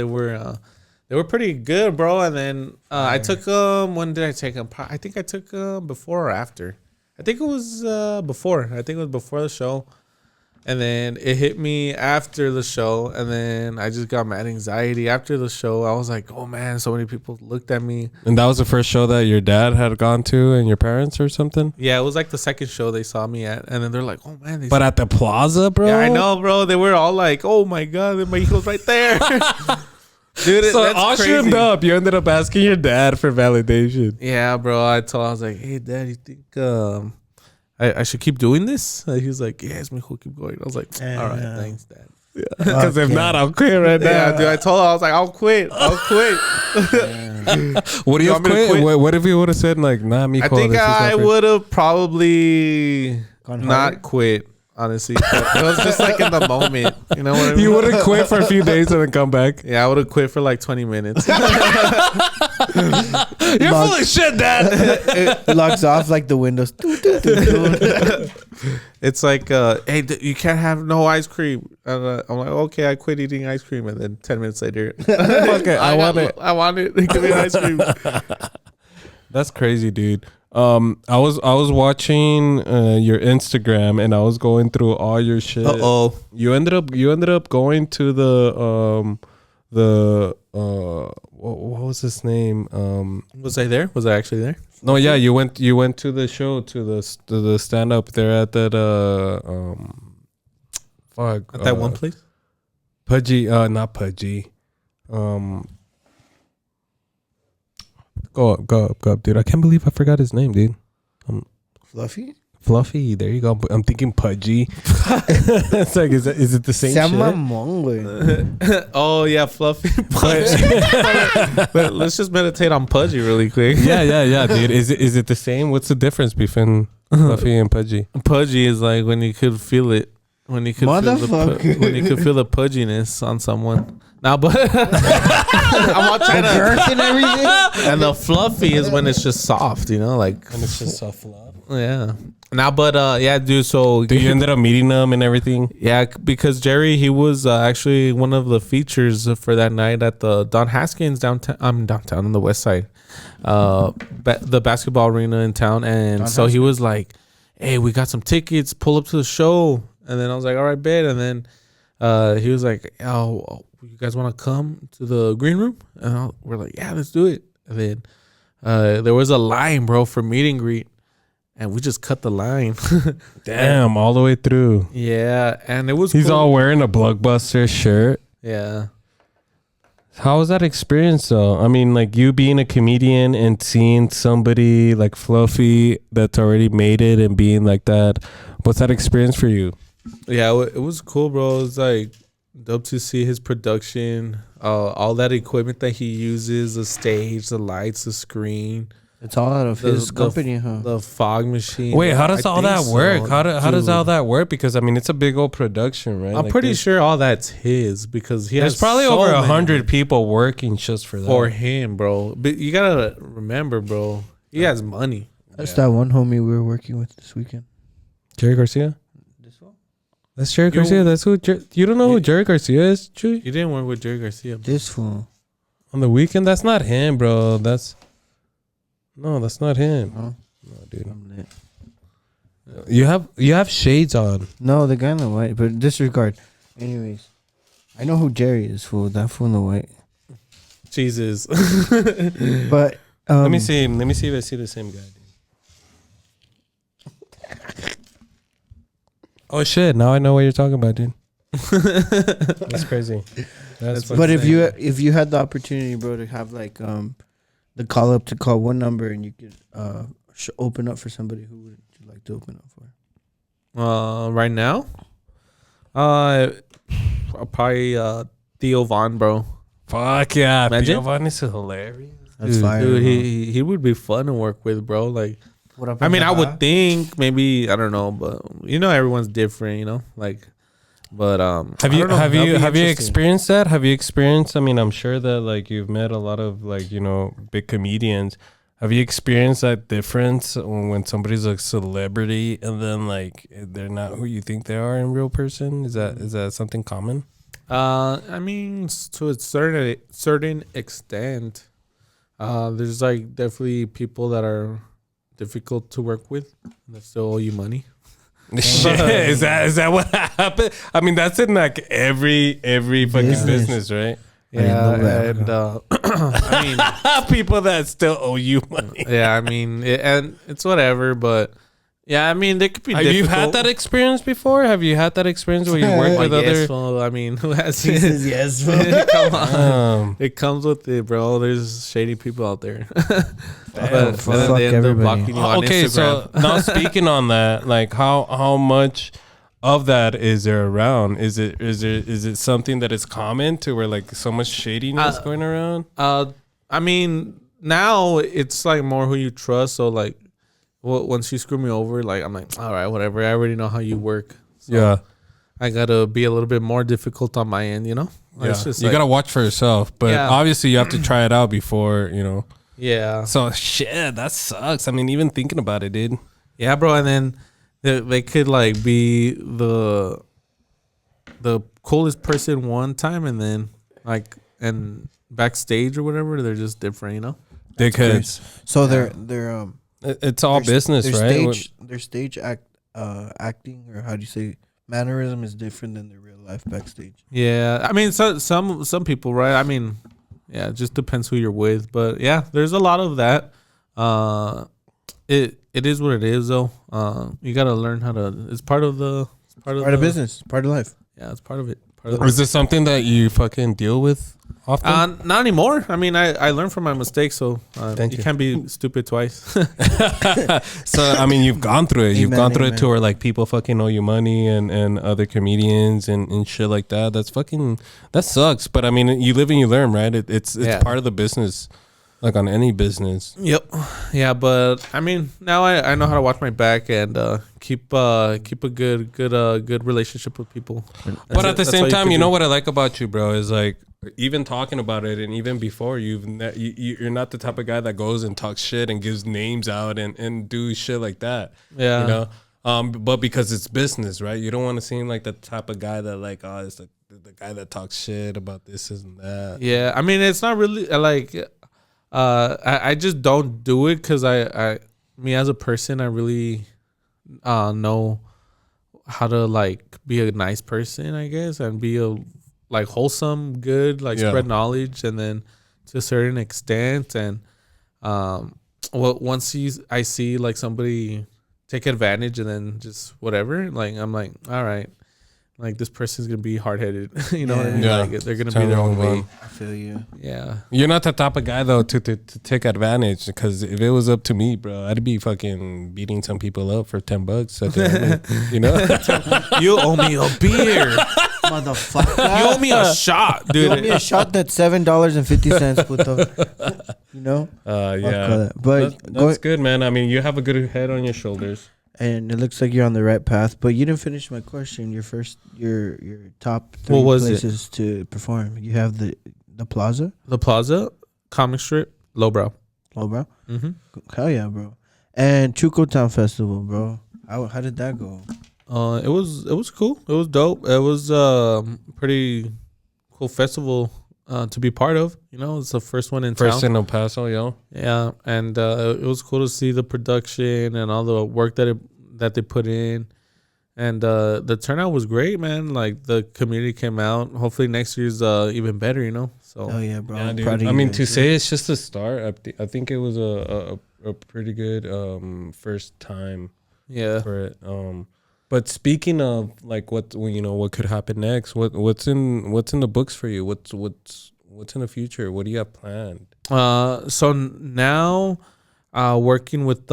They were pretty good, bro. And then I took them. When did I take them? I think I took them before or after. I think it was before. I think it was before the show. And then it hit me after the show. And then I just got mad anxiety after the show. I was like, oh, man, so many people looked at me. And that was the first show that your dad had gone to and your parents or something? Yeah, it was like the second show they saw me at. And then they're like, oh, man. But at the plaza, bro? Yeah, I know, bro. They were all like, oh, my God. My heel's right there. Dude, so that's ushered crazy. up. You ended up asking your dad for validation. Yeah, bro. I was like, hey, Dad, you think I should keep doing this? He was like, yes, mijo, keep going. I was like, all right, thanks, Dad. Because if not, I'll quit right now. Yeah, dude, I told her, I was like, I'll quit. What do you want me to quit? quit? What if you would have said like, nah, mijo? I think this is I not for-" would have probably Gone not harder? quit, honestly. It was just like in the moment. You know what I mean? You would have quit for a few days and then come back. Yeah, I would have quit for like 20 minutes. You're full of shit, Dad. Locks off like the windows. It's like, hey, you can't have no ice cream. And, I'm like, okay, I quit eating ice cream. And then 10 minutes later, Okay, I want it. I want it. Give me ice cream. That's crazy, dude. I was watching your Instagram and I was going through all your shit. You ended up going to what was his name? Was I there? Was I actually there? No, yeah, you went to the show, to the stand up there at that At that one place? Pudgy, not Pudgy. Go up, dude. I can't believe I forgot his name, dude. Fluffy. There you go. I'm thinking Pudgy. It's like, is it the same shit? Oh yeah, Fluffy. But let's just meditate on Pudgy really quick. Yeah, dude. Is it the same? What's the difference between Fluffy and Pudgy? Pudgy is like when you could feel it, when you could feel Motherfucker. the pudginess on someone. Now, but I'm all trying to. Girth and everything. And the fluffy is when it's just soft, you know, like And it's just soft love. yeah. Now, but yeah, dude. So You ended up meeting them and everything. yeah, because Jerry, he was actually one of the features for that night at the Don Haskins downtown on the west side, the basketball arena in town. And Don so he Haskins. was like, "Hey, we got some tickets. Pull up to the show." And then I was like, "All right, bet." And then he was like, "Oh, you guys want to come to the green room?" And we're like, "Yeah, let's do it." And then there was a line, bro, for meet and greet. And we just cut the line. Damn, all the way through. Yeah, and it was He's cool. all wearing a Blockbuster shirt. Yeah. How was that experience though? I mean, like you being a comedian and seeing somebody like Fluffy that's already made it and being like that. What's that experience for you? Yeah, it was cool, bro. It was like dope to see his production, all that equipment that he uses, the stage, the lights, the screen. It's all out of his company, huh? The fog machine. Wait, how does I all think that so, work? How does dude. all that work? Because I mean, it's a big old production, right? I'm Like, pretty there's- sure all that's his because he There's has probably so over many 100 people working just for that. for him, bro. But you gotta remember, bro, he has money. That's that one homie we were working with this weekend. Jerry Garcia? This one? That's Jerry Garcia. That's who. You don't know who Jerry Garcia is, Chuy? You didn't work with Jerry Garcia. This fool. On the weekend? That's not him, bro. That's not him. No, No, dude. I'm lit. You have shades on. No, the guy in the white, but disregard. Anyways, I know who Jerry is, fool. That fool in the white. Jesus. But Let me see. Let me see if I see the same guy. Dude. Oh shit! Now I know what you're talking about, dude. That's crazy. That's But if you had the opportunity, bro, to have like the call up to call one number and you could open up for somebody, who would you like to open up for? Right now, I'll probably Theo Von, bro. fuck yeah, Imagine? Giovanni is hilarious. That's fire. Dude, bro. he would be fun to work with, bro. Like, What up, I mean, I Papa? would think maybe, I don't know, but you know, everyone's different, you know, like, but Have you interesting. experienced that? Have you experienced? I mean, I'm sure that like you've met a lot of like big comedians. Have you experienced that difference when somebody's a celebrity and then like they're not who you think they are in real person? Is that something common? I mean, to a certain extent, there's like definitely people that are difficult to work with that still owe you money. Shit, is that what happened? I mean, that's in like every fucking business, right? Yeah, and I mean, People that still owe you money. yeah, I mean, and it's whatever, but yeah, I mean, they could be. Have difficult. you had that experience before? Have you had that experience where you work with Yes, other? well, I mean, who has He says yes, bro. Come on. It comes with it, bro. There's shady people out there. But fuck then they end up everybody. blocking you on Okay, Instagram. so now speaking on that, like how much of that is there around? Is it something that is common to where like so much shadiness going around? I mean, now it's like more who you trust. So like, once you screw me over, like I'm like, all right, whatever. I already know how you work. So Yeah. I gotta be a little bit more difficult on my end, you know. Yeah. It's just You like, gotta watch for yourself, but Yeah. obviously you have to try it out before, you know. yeah, So shit, that sucks. I mean, even thinking about it, dude. yeah, bro. And then they could like be the coolest person one time, and then like and backstage or whatever, they're just different, you know. They could. So they're It's all business, right? Their stage acting, or how do you say, mannerism is different than their real life backstage. Yeah, I mean, some people, right? I mean, yeah, it just depends who you're with, but yeah, there's a lot of that. It is what it is, though. You gotta learn how to. It's part of the. Part of business, part of life. Yeah, it's part of it. Part of Is this something that you fucking deal with often? Not anymore. I mean, I learned from my mistakes, so Thank you. can't be stupid twice. So I mean, you've gone through it. You've Amen, gone through it amen. to where like people fucking owe you money and other comedians and shit like that. That sucks. But I mean, you live and you learn, right? It's Yeah. part of the business, like on any business. Yep. Yeah, but I mean, now I know how to watch my back and keep a good relationship with people. But at the That's same all time, can you know do. what I like about you, bro, is like even talking about it, and even before you're not the type of guy that goes and talks shit and gives names out and do shit like that. Yeah. You know. But because it's business, right? You don't want to seem like the type of guy that like, oh, it's the guy that talks shit about this and that. Yeah, I mean, it's not really like I just don't do it because me as a person, I really know how to like be a nice person, I guess, and be a like wholesome, good, like Yeah. spread knowledge, and then to a certain extent, and once I see like somebody take advantage and then just whatever, like I'm like, all right, like this person's gonna be hard headed, you know what I mean? Yeah. Like they're gonna Turn be their the own wrong way. way. I feel you. Yeah. You're not the type of guy though to take advantage, because if it was up to me, bro, I'd be fucking beating some people up for $10. At the end, you know. You owe me a beer. Motherfucker. You owe me a shot, You owe me dude. a shot that's $7.50, puto. You know? Fuck all Yeah, that. But that's good, man. I mean, you have a good head on your shoulders. and it looks like you're on the right path. But you didn't finish my question. Your top three What was it? places to perform. You have the Plaza, The Plaza, Comic Strip, Lowbrow. oh bro, Mm-hmm. hell yeah, bro. And Chuco Town Festival, bro. How did that go? It was cool. It was dope. It was pretty cool festival to be part of. You know, it's the first one in First town. in El Paso, yo. Yeah, and it was cool to see the production and all the work that they put in, and the turnout was great, man. Like the community came out. Hopefully next year's even better. You know, so Oh yeah, bro. Yeah, I'm dude. proud of I you mean, guys. to say it's just a start. I think it was a pretty good first time yeah. for it. But speaking of like what could happen next, what's in the books for you? What's in the future? What do you have planned? So now, working with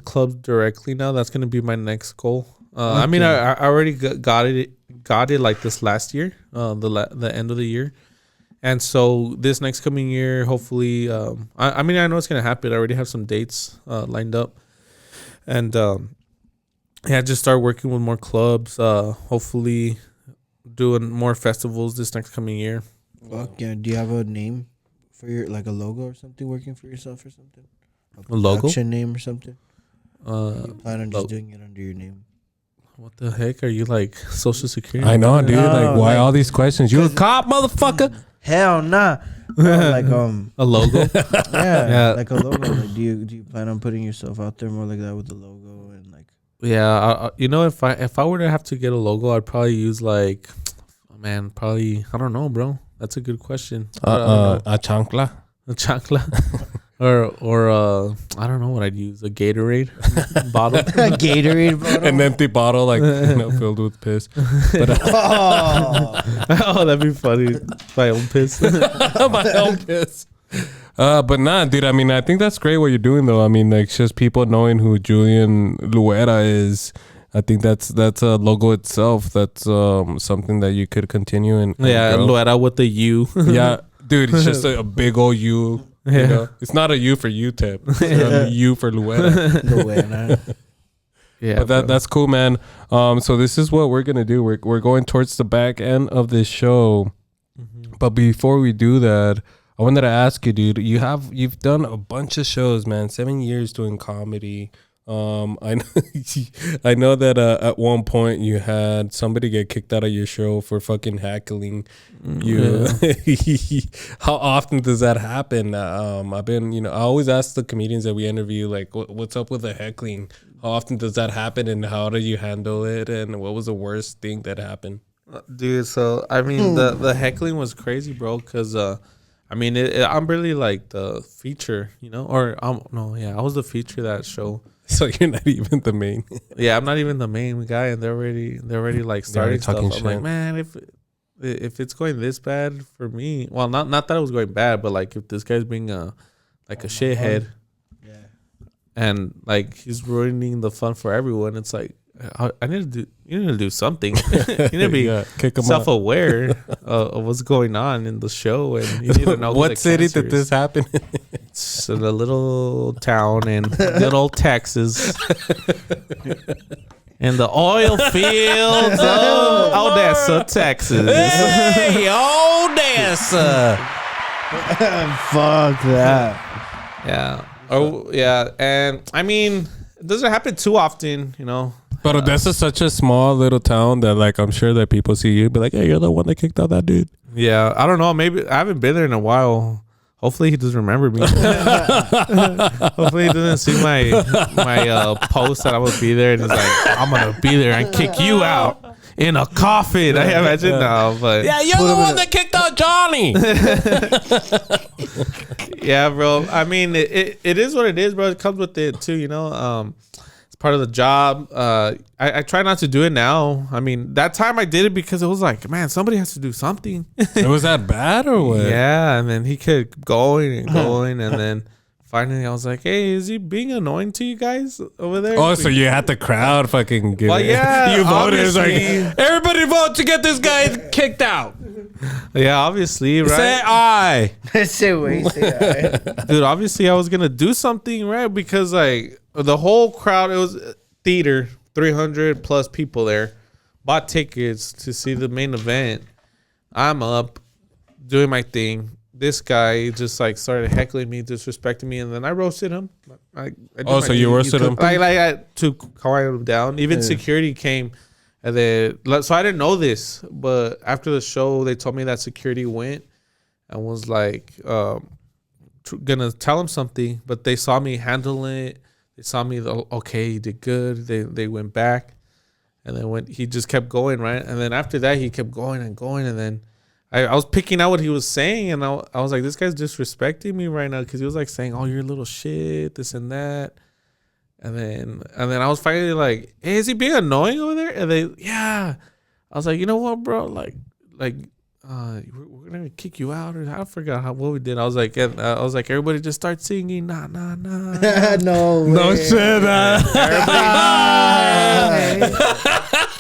clubs directly now, that's gonna be my next goal. I mean, I already got it like this last year, the end of the year, and so this next coming year, hopefully, I mean, I know it's gonna happen. I already have some dates lined up, and yeah, just start working with more clubs. Hopefully, doing more festivals this next coming year. Fuck yeah. Do you have a name for your, like a logo or something, working for yourself or something? A logo? Production name or something? You plan on just lo- doing it under your name? What the heck? Are you like Social Security? I know, dude. No, Like, why like- all these questions? You a cop, motherfucker? Hell nah. No, like A logo? yeah, like a logo. Like, do you plan on putting yourself out there more like that with the logo and like? Yeah, you know, if I were to have to get a logo, I'd probably use like, probably I don't know, bro. That's a good question. A chancla. A chancla, or I don't know what I'd use. A Gatorade bottle. A Gatorade bottle. An empty bottle, like, filled with piss. But Oh, that'd be funny. My own piss. my own piss. But nah, dude. I mean, I think that's great what you're doing, though. I mean, like, just people knowing who Julian Luera is. I think that's a logo itself. That's something that you could continue and Yeah, grow. Luera with the U. Yeah, dude. It's just a big old U. Yeah. You know? It's not a U for UTEP. It's a U for Luera. Yeah, But that's cool, man. So this is what we're gonna do. We're going towards the back end of this show. Mm-hmm. But before we do that, I wanted to ask you, dude. You've done a bunch of shows, man. 7 years doing comedy. I know, I know that at one point you had somebody get kicked out of your show for fucking heckling you. Yeah. How often does that happen? I've been, I always ask the comedians that we interview, like, what's up with the heckling? How often does that happen, and how do you handle it? And what was the worst thing that happened? dude. So I mean, the heckling was crazy, bro. Cause I mean, I'm really like the feature, or no, yeah, I was the feature of that show. So you're not even the main. Yeah, I'm not even the main guy, and they're already like starting stuff. talking I'm shit. like, man, if it's going this bad for me, well, not that it was going bad, but like if this guy's being a shithead, Yeah. and like he's ruining the fun for everyone, it's like you need to do something. You need to be kick 'em out. self-aware of what's going on in the show, and you need to know What city did this happen in? It's in a little town in good old Texas. In the oil fields of Odessa, Texas. Hey, Odessa. Fuck that. Yeah. Oh, yeah. And I mean, it doesn't happen too often, But Odessa's such a small little town that, like, I'm sure that people see you be like, hey, you're the one that kicked out that dude. Yeah. I don't know. Maybe I haven't been there in a while. Hopefully he doesn't remember me. Hopefully he doesn't see my post that I'm gonna be there, and he's like, I'm gonna be there and kick you out in a coffin. I imagine now, but Yeah, you're the one that kicked out Johnny. yeah, bro. I mean, it is what it is, bro. It comes with it too, It's part of the job. I try not to do it now. I mean, that time I did it because it was like, man, somebody has to do something. It was that bad or what? Yeah, and then he kept going and going, and then finally I was like, hey, is he being annoying to you guys over there? Oh, so you had the crowd fucking give Well, it. yeah, You voted. It's like, obviously. everybody vote to get this guy kicked out. Yeah, obviously, right? Say aye. Say wait, say that. Dude, obviously I was gonna do something, right? Because like the whole crowd, it was theater, 300 plus people there, bought tickets to see the main event. I'm up doing my thing. This guy just like started heckling me, disrespecting me, and then I roasted him. I did my So you thing. roasted him? To quiet him down. Even security came, and then so I didn't know this, but after the show, they told me that security went and was like gonna tell him something, but they saw me handle it. They saw me, okay, he did good. They went back, and then when he just kept going, right? And then after that, he kept going and going, and then I was picking out what he was saying, and I was like, this guy's disrespecting me right now, because he was like saying, oh, you're a little shit, this and that. And then I was finally like, hey, is he being annoying over there? And I was like, you know what, bro? Like, we're gonna kick you out, or I forgot what we did. I was like, everybody just start singing, nah, nah, nah. No way. No shit.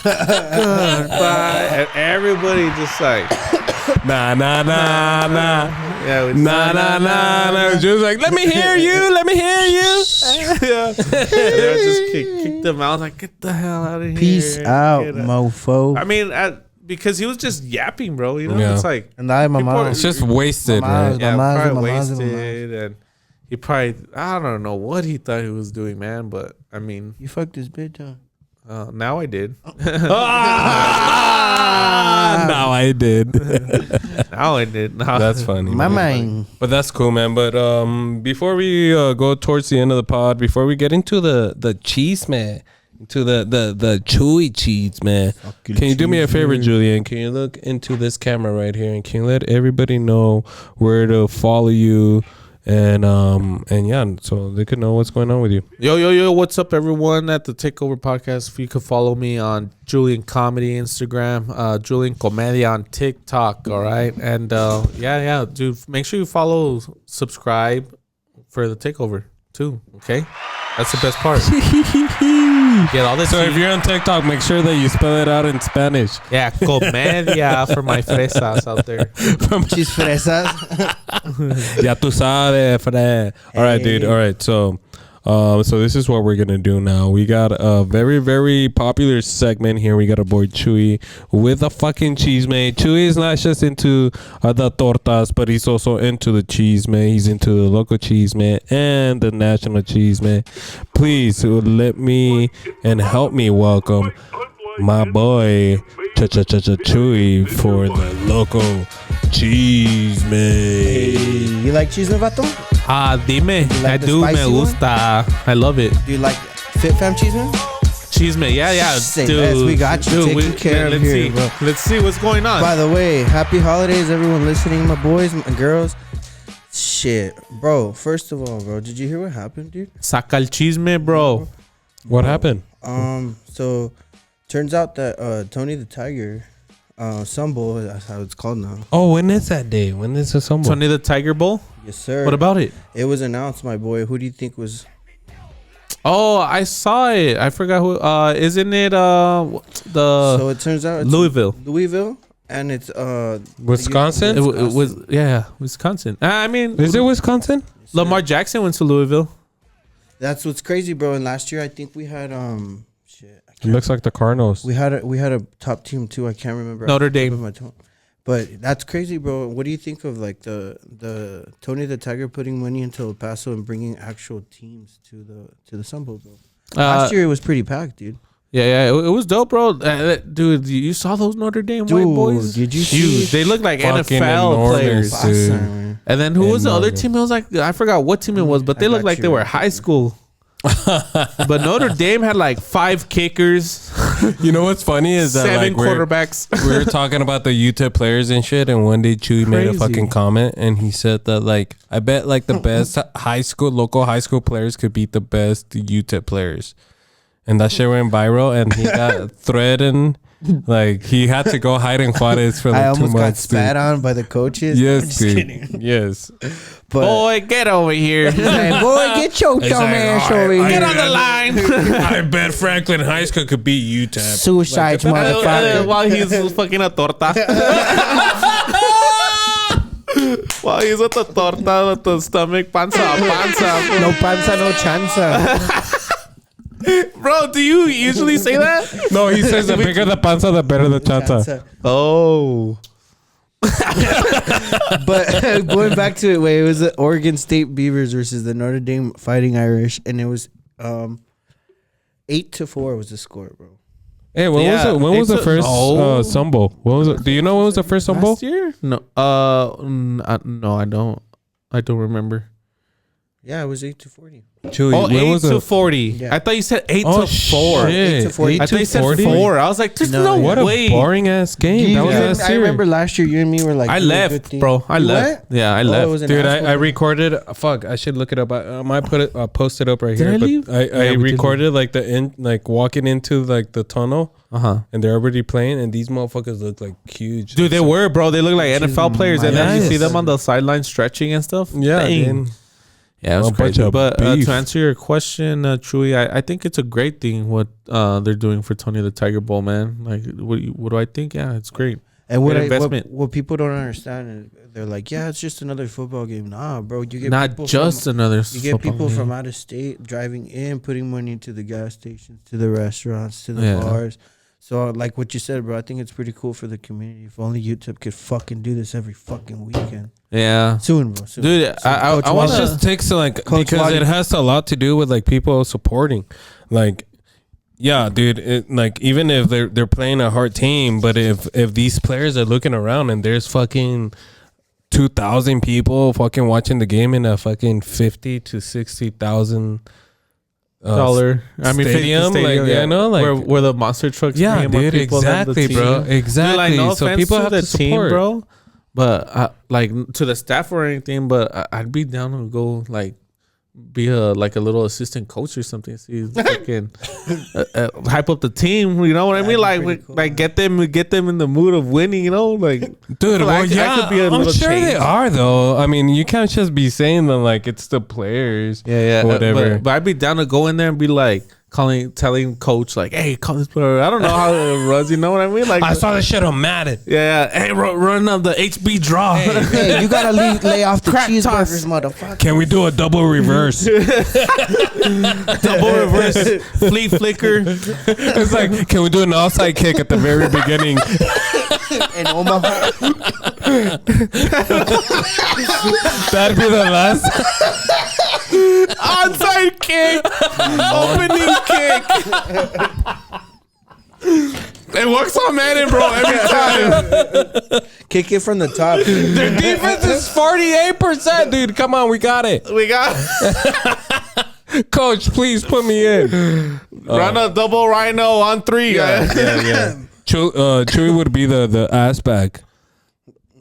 Goodbye. And everybody just like, Nah, nah, nah, nah. yeah, we Nah, nah, nah, nah. Just like, let me hear you. Let me hear you. yeah. And they would just kick them out. Like, get the hell out of here. Peace out, Get mofo. I mean, because he was just yapping, bro. Yeah. It's like, And I, my People mom. are- It's just wasted, right? yeah, Mama's, probably mama's, wasted, and he probably, I don't know what he thought he was doing, man. But I mean, You fucked this bitch, huh? Now I did. Now I did. Now I did. Now. That's funny. My man. mind. But that's cool, man. But before we go towards the end of the pod, before we get into the cheese, man, into the chewy cheese, man, can you do me a favor, Julian? Can you look into this camera right here and can you let everybody know where to follow you? And yeah, so they could know what's going on with you. Yo, what's up, everyone at the Takeover Podcast? If you could follow me on Julian Comedy Instagram, Julian Comedia on TikTok, all right? And yeah, dude, make sure you follow, subscribe for the Takeover too, okay? That's the best part. Get all this. So if you're on TikTok, make sure that you spell it out in Spanish. Yeah, comedia for my fresas out there. Cheese fresas. Ya tú sabes, Fred. All right, dude. All right. So this is what we're gonna do now. We got a very, very popular segment here. We got our boy Chuy with a fucking cheese, man. Chuy is not just into the tortas, but he's also into the cheese, man. He's into the local cheese, man, and the national cheese, man. Please let me and help me welcome my boy Chuy for the local cheese, man. Hey, you like cheese, vato? Dime. like I the do. Me spicy one? gusta. I love it. Do you like Fit Fam cheese, man? Cheese, man. Yeah. Say Dude, less, we got you taken care of let's here, see. bro. Let's see what's going on. By the way, happy holidays, everyone listening, my boys, my girls. Shit, bro. First of all, bro, did you hear what happened, dude? Saca el chisme, bro. What happened? So turns out that Tony the Tiger, Sumbo, that's how it's called now. Oh, when is that day? When is the summer? Tony the Tiger Bowl? Yes, sir. What about it? It was announced, my boy. Who do you think was? Oh, I saw it. I forgot who. Isn't it So it turns out it's Louisville, and it's Wisconsin? It was Wisconsin. I mean, Is it Wisconsin? Lamar Jackson went to Louisville. That's what's crazy, bro. And last year I think we had shit. It looks like the Cardinals. We had a top team too. I can't remember. Notre Dame. But that's crazy, bro. What do you think of like the Tony the Tiger putting money into El Paso and bringing actual teams to the Sun Bowl, bro? Last year it was pretty packed, dude. Yeah, it was dope, bro. Dude, you saw those Notre Dame white boys? Did you Huge. see? They look like Fucking NFL enormous, players. dude. Awesome. And then who was the other Enormous. team? It was like, I forgot what team it was, but they I looked got like you. they were high school. But Notre Dame had like 5 kickers, You know what's funny is that 7 like quarterbacks. we were talking about the UTEP players and shit, and one day Chuy made a Crazy. fucking comment, and he said that like I bet like the best local high school players could beat the best UTEP players, and that shit went viral, and he got threatened, like he had to go hide in Juarez for like I 2 almost got months. spat on by the coaches. I'm Yes, just dude. kidding. Yes. But Boy, get over here. hey, boy, get your It's dumb like, ass oh, over I- Get here. on the line. I bet Franklin High School could beat UTEP. Suicide, motherfucker. While he's fucking a torta. While he's with the torta with the stomach panza a panza. No panza, no chanza. Bro, do you usually say that? No, he says the bigger the panza, the better the chanza. Chanza. Oh. But going back to it, wait, it was the Oregon State Beavers versus the Notre Dame Fighting Irish, and it was 8-4 was the score, bro. Hey, when Yeah, was it? When was the it's a- first oh. Sun Bowl? When was it? Do you know when was the first Sun Bowl? Last year? No. No, I don't. I don't remember. Yeah, it was 8-40. Chewy, Oh, when 8 was to it? 40. Yeah. I thought you said 8 Oh to 4. shit! 8 to 40. I thought you said 40? 4. I was like, there's No, no, yeah. What a way. boring ass game. That was last I year. remember last year you and me were like, I doing good left, things. bro. I You left. what? Yeah, I Oh, it left. was an Dude, asshole. I recorded. Fuck, I should look it up. I might post it up right Did here. I leave? But I Yeah, we did recorded like like walking into like the tunnel, and they're already playing, and these motherfuckers look like huge. Dude, they were, bro. They look like NFL players. And then you Yes. see them on the sideline stretching and stuff. Yeah, Dang. dude. Yeah, it was A bunch crazy. of But beef. to answer your question, Chuy, I think it's a great thing what they're doing for Tony the Tiger Bowl, man. Like, what do I think? Yeah, it's great. And what, Good investment. what people don't understand is they're like, yeah, it's just another football game. Nah, bro, you get Not people just from, another. you get football people game. from out of state driving in, putting money into the gas stations, to the restaurants, to the Yeah. bars. So like what you said, bro, I think it's pretty cool for the community. If only UTEP could fucking do this every fucking weekend. Yeah, Soon, bro. Soon. dude. Soon. I Coach want It Wally. just takes like Coach because Wally. it has a lot to do with like people supporting. Like Yeah, dude. Like even if they're playing a hard team, but if these players are looking around and there's fucking 2,000 people fucking watching the game in a fucking 50 to 60,000 dollar. I mean, stadium, stadium, like yeah. I know, like where the monster trucks. yeah, bring more dude, people than the exactly, team. bro, exactly. Dude, like, no so offense people to have the to team, support, bro. But like to the staff or anything, but I'd be down to go like be a little assistant coach or something. See, fucking hype up the team. You know what I mean? Like cool, like get them in the mood of winning. You know, like dude. Well, Well, I yeah, could be a I'm little sure they change. are though. I mean, you can't just be saying them like it's the players. yeah, whatever. But I'd be down to go in there and be like telling coach like, hey, call this player. I don't know how it runs. You know what I mean? Like I saw this shit on Madden. yeah. Hey, run up the HB draw. Hey, you gotta lay off the Crack cheeseburgers, toss. motherfucker. Can we do a double reverse? Double reverse flea flicker. It's like, can we do an offside kick at the very beginning? In Omaha. That'd be the last. Onside kick. Opening kick. It works on Madden, bro, every time. Kick it from the top. Their defense is 48%, dude. Come on, we got it. We got Coach, please put me in. run a double rhino on 3. Yeah. Chuy would be the ass back.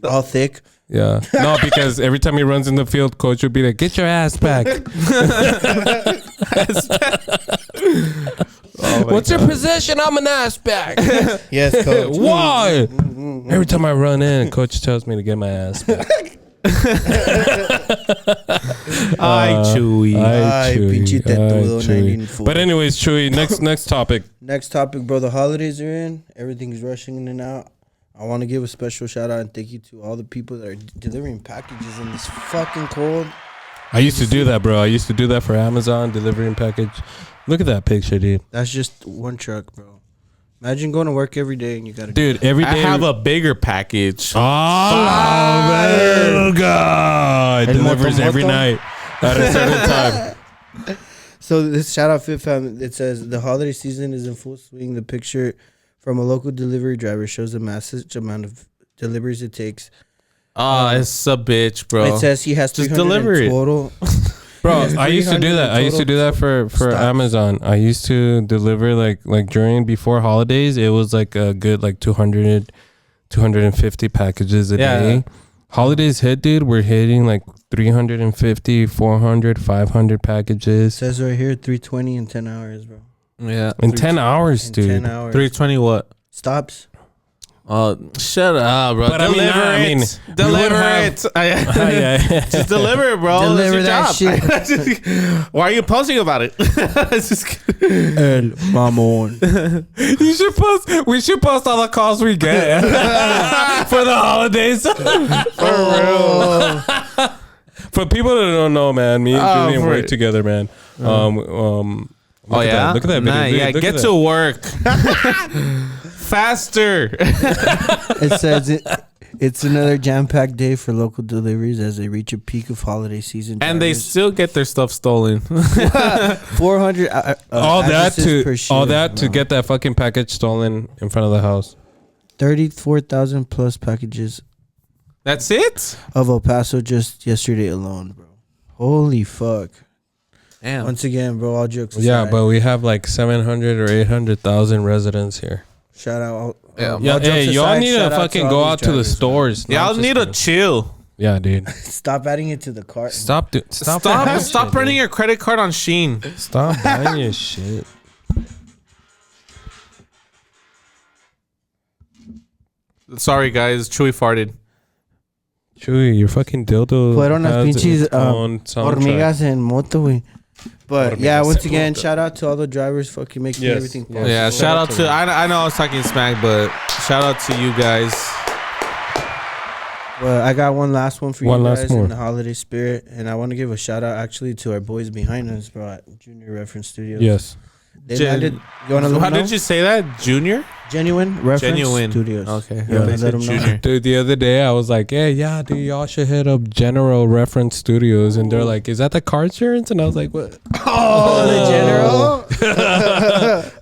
All thick. Yeah. No, because every time he runs in the field, coach would be like, get your ass back. What's your position? I'm an ass back. Yes, coach. Why? Every time I run in, coach tells me to get my ass back. Ay, Chuy. Ay, pinche tetudo, 19 fool. But anyways, Chuy, next topic. Next topic, bro. The holidays are in. Everything's rushing in and out. I want to give a special shout out and thank you to all the people that are delivering packages in this fucking cold. I used to do that, bro. I used to do that for Amazon, delivering package. Look at that picture, dude. That's just one truck, bro. Imagine going to work every day and you got to... Dude, every day. I have a bigger package. Oh, man. God. El Delivers moto every moto? night at a certain time. So this shout out Fit Fam. It says the holiday season is in full swing. The picture from a local delivery driver shows the massive amount of deliveries it takes. It's a bitch, bro. It says he has Just 300 deliver it. total. Bro, Yes, I used to do that. I used to do that for Stops. Amazon. I used to deliver like before holidays. It was like a good like 200, 250 packages a day. Holidays hit, dude. We're hitting like 350, 400, 500 packages. It says right here 320 in 10 hours, bro. Yeah. In 10 hours, In dude. 10 hours. 320 what? Stops. Shut up, bro. But I mean, Deliver we it. would have- Just deliver it, bro. Deliver That's your that job. Why are you posting about it? It's just El mamón. You should post. We should post all the calls we get for the holidays. For real. For people that don't know, man, me and Julian work together, man. Look at that. Look at that video. Nah, Dude, yeah, look get at to work. Faster. It says it's another jam-packed day for local deliveries as they reach a peak of holiday season. And they Drivers- still get their stuff stolen. 400 all that addresses per shift, to bro. get that fucking package stolen in front of the house. 34,000 plus packages That's it? of El Paso just yesterday alone, bro. Holy fuck. Damn. Once again, bro, all jokes aside. Yeah, but we have like 700 or 800,000 residents here. Shout out. Yeah. Yeah, all jokes hey, y'all aside, need to shout out fucking all go these out to the drivers, stores. No, Y'all I'm just need to kidding. chill. Yeah, dude. Stop adding it to the cart. Stop Stop running your credit card on Shein. Stop buying your shit. Sorry, guys. Chuy farted. Chuy, your fucking dildo. Fueron las has pinches its own soundtrack. hormigas en moto, güey. But Hormigas yeah, once en again, moto. shout out to all the drivers fucking making Yes, everything yes. possible. Yeah, shout out to. I know I was talking smack, but shout out to you guys. Well, I got one last one for One you last guys more. in the holiday spirit, and I want to give a shout out actually to our boys behind us, bro, at Junior Reference Studios. Yes. They landed. You want to How did you say that? Junior? Genuine Reference Studios. Okay. Yeah, They said Junior. Dude, the other day I was like, yeah, dude, y'all should hit up General Reference Studios. And they're like, is that the car insurance? And I was like, what? Oh, the General?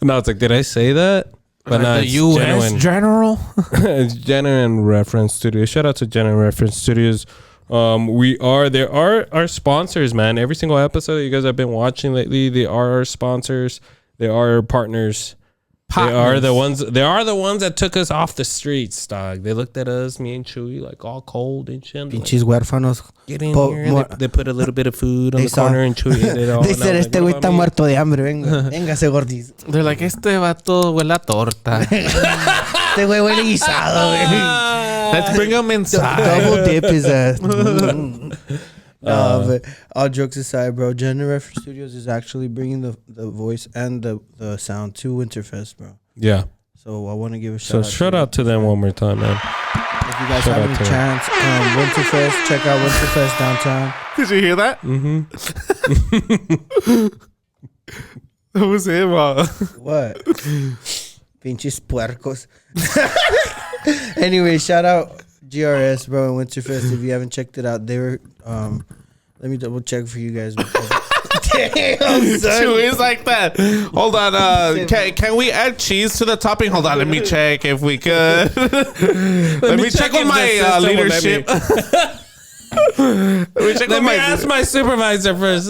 And I was like, did I say that? But no, the it's U.S. genuine. General? It's Genuine Reference Studios. Shout out to Genuine Reference Studios. There are our sponsors, man. Every single episode that you guys have been watching lately, they are our sponsors. They are our partners. They are the ones that took us off the streets, dog. They looked at us, me and Chuy, like all cold and shit. Pinches huérfanos. Get in here. They put a little bit of food on the corner and Chuy ate it all. They said, este güey está muerto de hambre. Venga, véngase, gordis. They're like, este vato huele a torta. Este güey huele guisado, güey. Let's bring him inside. Double dip his ass. But all jokes aside, bro, Genuine Reference Studios is actually bringing the voice and the sound to Winterfest, bro. Yeah. So I want to give a shout out. So shout out to them one more time, man. If you guys have any chance, Winterfest, check out Winterfest downtown. Did you hear that? Mm-hmm. That was him. What? Pinches puercos. Anyway, shout out GRS, bro, and Winterfest. If you haven't checked it out, they were let me double check for you guys. Damn, son. Chewy's like that. Hold on. Can we add cheese to the topping? Hold on. Let me check if we could. Let me check with my leadership. Let me ask my supervisor first.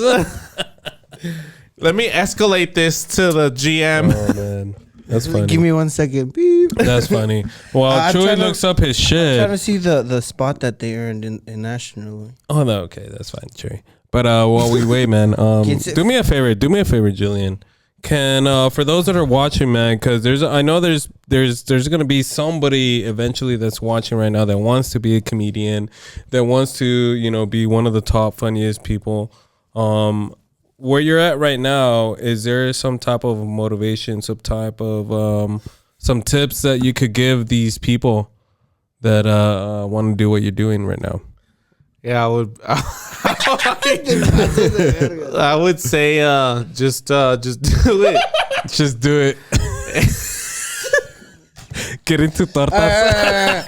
Let me escalate this to the GM. Oh, man. That's funny. Give me 1 second. Beep. That's funny. Well, Chuy looks up his shit. I'm trying to see the spot that they earned in nationally. Oh, no. Okay. That's fine, Chuy. But while we wait, man, do me a favor. Do me a favor, Julian. Can for those that are watching, man, because I know there's gonna be somebody eventually that's watching right now that wants to be a comedian, that wants to be one of the top funniest people. Where you're at right now, is there some type of motivation, some type of some tips that you could give these people that want to do what you're doing right now? Yeah, I would. I would say just do it. Just do it. Get into tortas.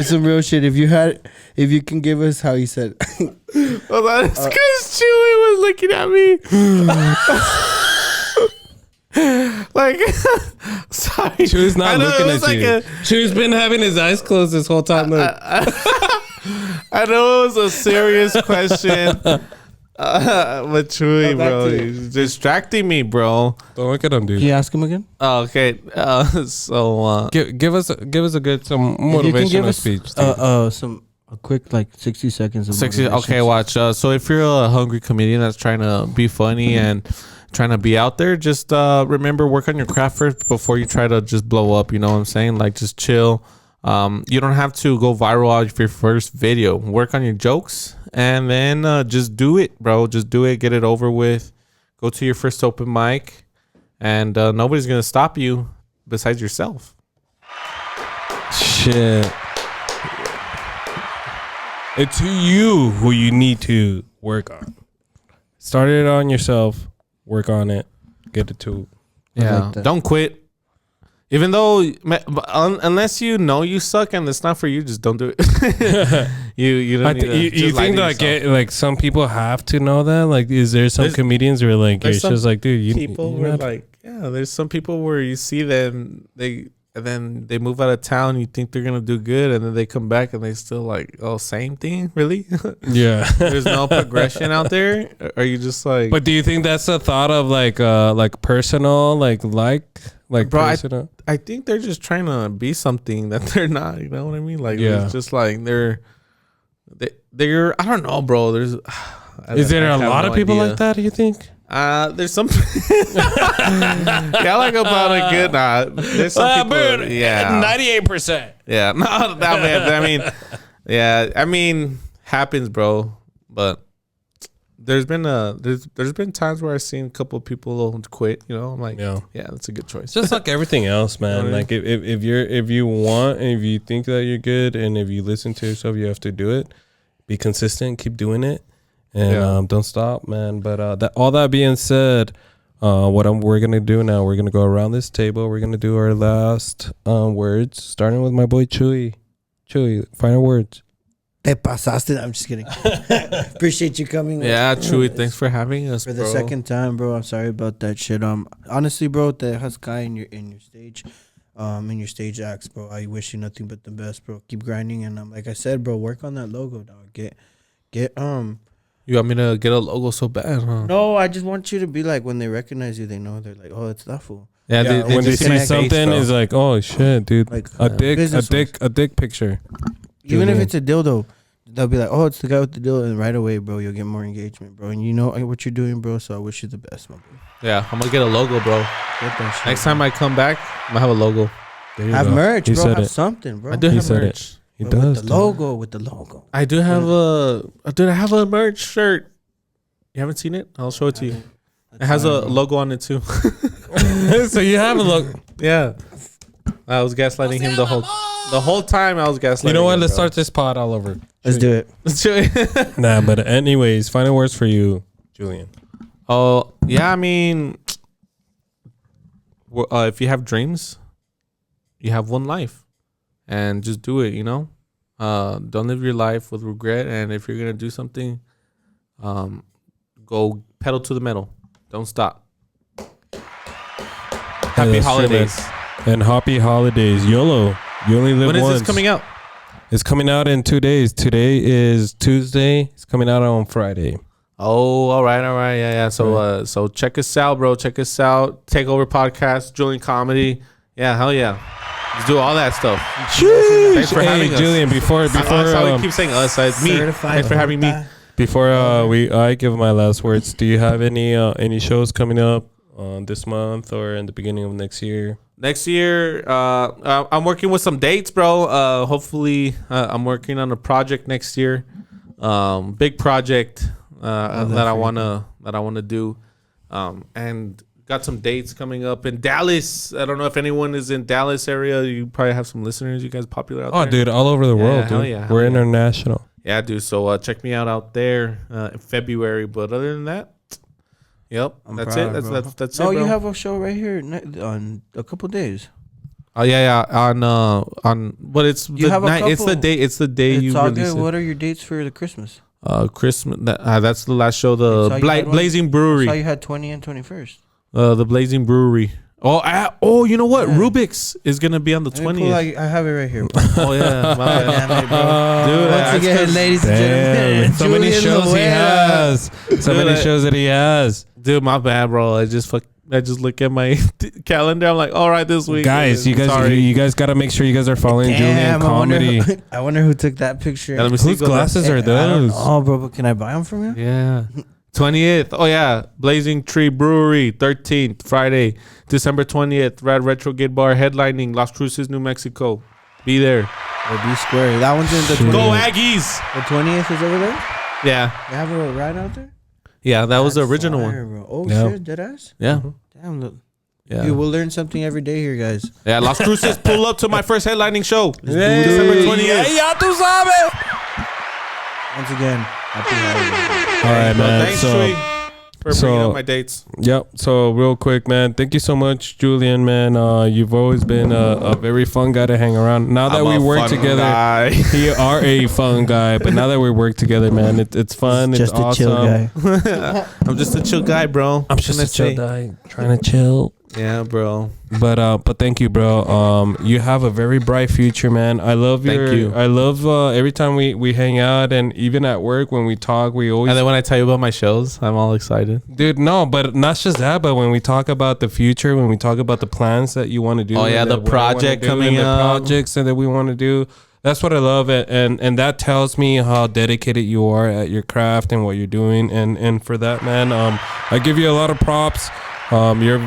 Some real shit. If you can give us how you said. Well, that's because Chewy was looking at me. Like, sorry. Chewy's not looking at you. Chewy's been having his eyes closed this whole time. Look. I know it was a serious question. But Chuy, bro, he's distracting me, bro. Don't look at him, dude. Can you ask him again? Oh, okay. So give us a good some motivational speech. A quick 60 seconds of 60. Okay, watch. So if you're a hungry comedian that's trying to be funny and trying to be out there, just remember, work on your craft first before you try to just blow up. You know what I'm saying? Like, just chill. You don't have to go viral out of your first video. Work on your jokes and then just do it, bro. Just do it. Get it over with. Go to your first open mic, and nobody's gonna stop you besides yourself. Shit. It's you who you need to work on. Start it on yourself. Work on it. Get it to. Yeah. Don't quit. Even though, unless you know you suck and it's not for you, just don't do it. you don't need to. You think like some people have to know that? Like, is there some comedians who are like, it's just like, dude, there's some people where you see them, and then they move out of town. You think they're gonna do good, and then they come back and they still like, oh, same thing, really? Yeah. There's no progression out there. Are you just like? But do you think that's a thought of like personal, like bro, personal? I think they're just trying to be something that they're not. You know what I mean? Like, yeah. It's just like they're. I don't know, bro. Is there a lot of people like that? Do you think? There's some. Yeah, like about a good. There's some people. Yeah, 98%. Yeah, no, I mean, happens, bro. But there's been times where I've seen a couple of people quit. You know, I'm like, yeah, that's a good choice. Just like everything else, man. Like if you want, and if you think that you're good, and if you listen to yourself, you have to do it. Be consistent. Keep doing it. and don't stop, man. But all that being said, we're gonna do now, we're gonna go around this table. We're gonna do our last words, starting with my boy Chuy. Chuy, final words. Te pasaste. I'm just kidding. Appreciate you coming. Yeah, Chuy, thanks for having us, for the second time, bro. I'm sorry about that shit. Honestly, bro, the Husky in your stage acts, bro. I wish you nothing but the best, bro. Keep grinding, and like I said, bro, work on that logo, dog. Get You want me to get a logo so bad, huh? No, I just want you to be like, when they recognize you, they know, they're like, oh, it's that fool. Yeah, they when they just see connect something, face, it's like, oh shit, dude, Like, a dick picture. Even if Julian. it's a dildo, they'll be like, oh, it's the guy with the dildo, and right away, bro, you'll get more engagement, bro. And you know what you're doing, bro. So I wish you the best, my bro. Yeah, I'm gonna get a logo, bro. Get that shit. Next time I come back, I'm gonna have a logo. There you Have go. merch, He bro. said Have it. something, bro. I do He have said it. merch. He But does. with the logo. I do have I have a merch shirt. You haven't seen it? I'll show it to you. It has a logo on it too. So you have a look. Yeah. I was gaslighting him the whole time. I was gaslighting. You know what? him, Let's bro. start this pod all over. Let's do it. Let's do it. Nah, but anyways, final words for you, Julian. Oh yeah, I mean, if you have dreams, you have one life, and just do it. You know, don't live your life with regret. And if you're gonna do something, go pedal to the metal. Don't stop. Happy that's true, holidays. man. And happy holidays. YOLO. You only live When is once. this coming out? It's coming out in 2 days. Today is Tuesday. It's coming out on Friday. Oh, all right, yeah. So, so check us out, bro. Check us out. Takeover Podcast, Julian Comedy. Yeah, hell yeah. Let's do all that stuff. Thanks for having us. Julian, before That's how we keep saying us. It's me. Thanks for having me. before I give my last words, do you have any shows coming up this month or in the beginning of next year? Next year, I'm working with some dates, bro. Hopefully, I'm working on a project next year. Big project that I wanna do, and got some dates coming up in Dallas. I don't know if anyone is in Dallas area. You probably have some listeners. You guys popular out there? Oh, dude, all over the world, hell dude. yeah, We're hell yeah. international. Yeah, dude. So check me out there in February. But other than that, yep, that's it. That's it. Oh, bro. you have a show right here on a couple days. Oh yeah. On but it's You the have a night. It's the couple. day. It's the day It's you all release good. it. What are your dates for the Christmas? Christmas. That's the last show. I saw The you had one. Blazing I saw Brewery. you had 20 and 21st. The Blazing Brewery. Oh, you know what? Yeah. Rubik's is gonna be on the 20th. I have it right here. Oh yeah, my bad. Damn it, bro. Dude, Once that's again, 'cause- ladies and Damn, gentlemen, so many Julian shows he Luera. has. So Dude, many shows that he has. Dude, my bad, bro. I just look at my calendar. I'm like, all right, this week, Guys, you guys got to make sure you guys are following Julian Damn, Comedy. I wonder who took that picture. Yeah, let me see. Whose glasses are I don't those? know, bro, but can I buy them from you? Yeah. 20th. Oh, yeah. Blazing Tree Brewery. 13th, Friday. December 20th. Rad Retro Gate Bar headlining Las Cruces, New Mexico. Be there. Or B Square. That one's in the Shit. 20th. Go Aggies. The 20th is over there? Yeah. They have a ride out there? Yeah, that was the That's original fire, one. bro. Oh, Yeah. shit. Dead ass? Yeah. Damn, look. Yeah. Dude, we'll learn something every day here, guys. Yeah, Las Cruces, pull up to my first headlining show. Hey, December 20th. ya tú sabes. Once again, happy holidays. All right, Well, man. thanks, So, Chuy, for bringing up my dates. yep. So, real quick, man. Thank you so much, Julian, man. You've always been a very fun guy to hang around. Now that we work together, you are a fun guy. But now that we work together, man, it's fun. Just it's a awesome. chill guy. I'm just a chill guy, bro. I'm just a chill guy trying to chill. Yeah, bro. But thank you, bro. You have a very bright future, man. I love Thank you. I love every time we hang out, and even at work when we talk, we always. And then when I tell you about my shows, I'm all excited. Dude, no, but not just that. But when we talk about the future, when we talk about the plans that you want to do, Oh, yeah, and the that what I wanna project do, coming and the up. projects that we want to do. That's what I love, and that tells me how dedicated you are at your craft and what you're doing, and for that, man, I give you a lot of props. You're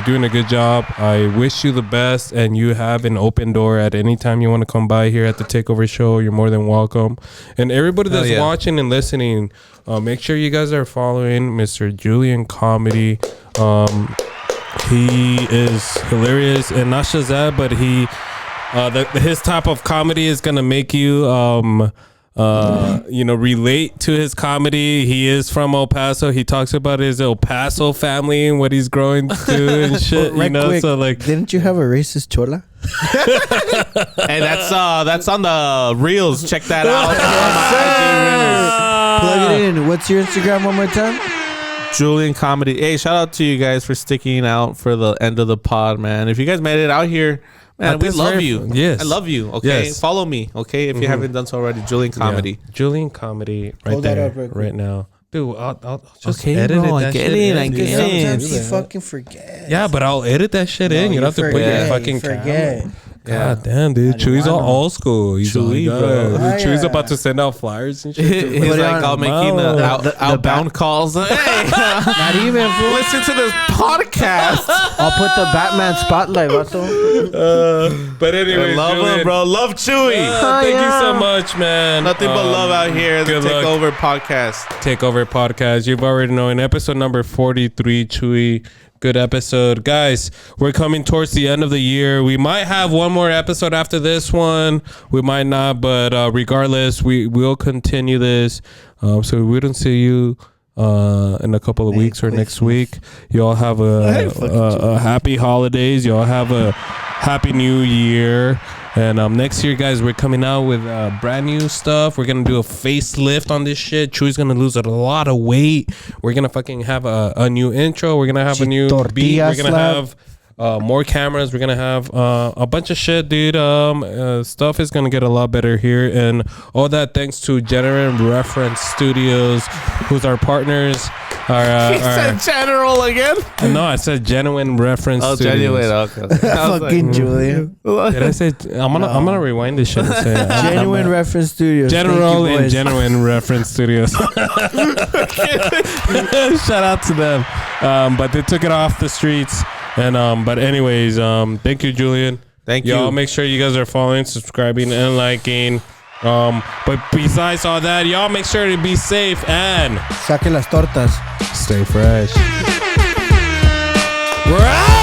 doing a good job. I wish you the best, and you have an open door at any time you want to come by here at the Takeover Show. You're more than welcome. And everybody that's watching and listening, make sure you guys are following Mr. Julian Comedy. He is hilarious, and not just that, but his type of comedy is gonna make you relate to his comedy. He is from El Paso. He talks about his El Paso family and what he's growing to and shit. Right quick, so like, didn't you have a racist chola? Hey, that's on the reels. Check that out. Plug it in. What's your Instagram one more time? Julian Comedy. Hey, shout out to you guys for sticking out for the end of the pod, man. If you guys made it out here, man, we love you. Yes. I love you. Okay. Yes. Follow me. Okay. If you haven't done so already, Julian Comedy. Yeah. Julian Comedy right Hold that there, up real quick. right now. Dude, I'll just Okay, edit bro, it. I get it, I get it. Sometimes you fucking forget. Yeah, but I'll edit that shit in. You don't have to put your fucking forget. camera. God damn, dude. Chuy's all old school. He's Chewy, all, bro. yeah. Chuy's about to send out flyers and shit. He's like, I'll making outbound calls. Hey, Not even, fool. listen to this podcast. I'll put the Batman spotlight, vato. But anyway, I love him, bro. Love Chewy. Thank you so much, man. Nothing but love out here. The good luck. Takeover podcast. Takeover podcast. You've already known episode number 43, Chuy. Good episode. Guys, we're coming towards the end of the year. We might have one more episode after this one. We might not, but regardless, we will continue this. So we don't see you in a couple of weeks or next week. You all have a happy holidays. You all have a happy new year. And next year, guys, we're coming out with brand new stuff. We're going to do a facelift on this shit. Chuy's going to lose a lot of weight. We're going to fucking have a new intro. We're going to have a new beat. We're going to have more cameras. We're going to have a bunch of shit, dude. Stuff is going to get a lot better here. And all that thanks to Genuine Reference Studios, who's our partners. He said general again? No, I said Genuine Reference Studios. Genuine. Okay. Fucking Julian. Did I say? I'm gonna rewind this shit and say Genuine Reference Studios. General Thank you, and boys. Genuine Reference Studios. Shout out to them. But they took it off the streets. And but anyways, thank you, Julian. Thank you. Y'all make sure you guys are following, subscribing, and liking. But besides all that, y'all make sure to be safe and Saquen las tortas. stay fresh. We're out.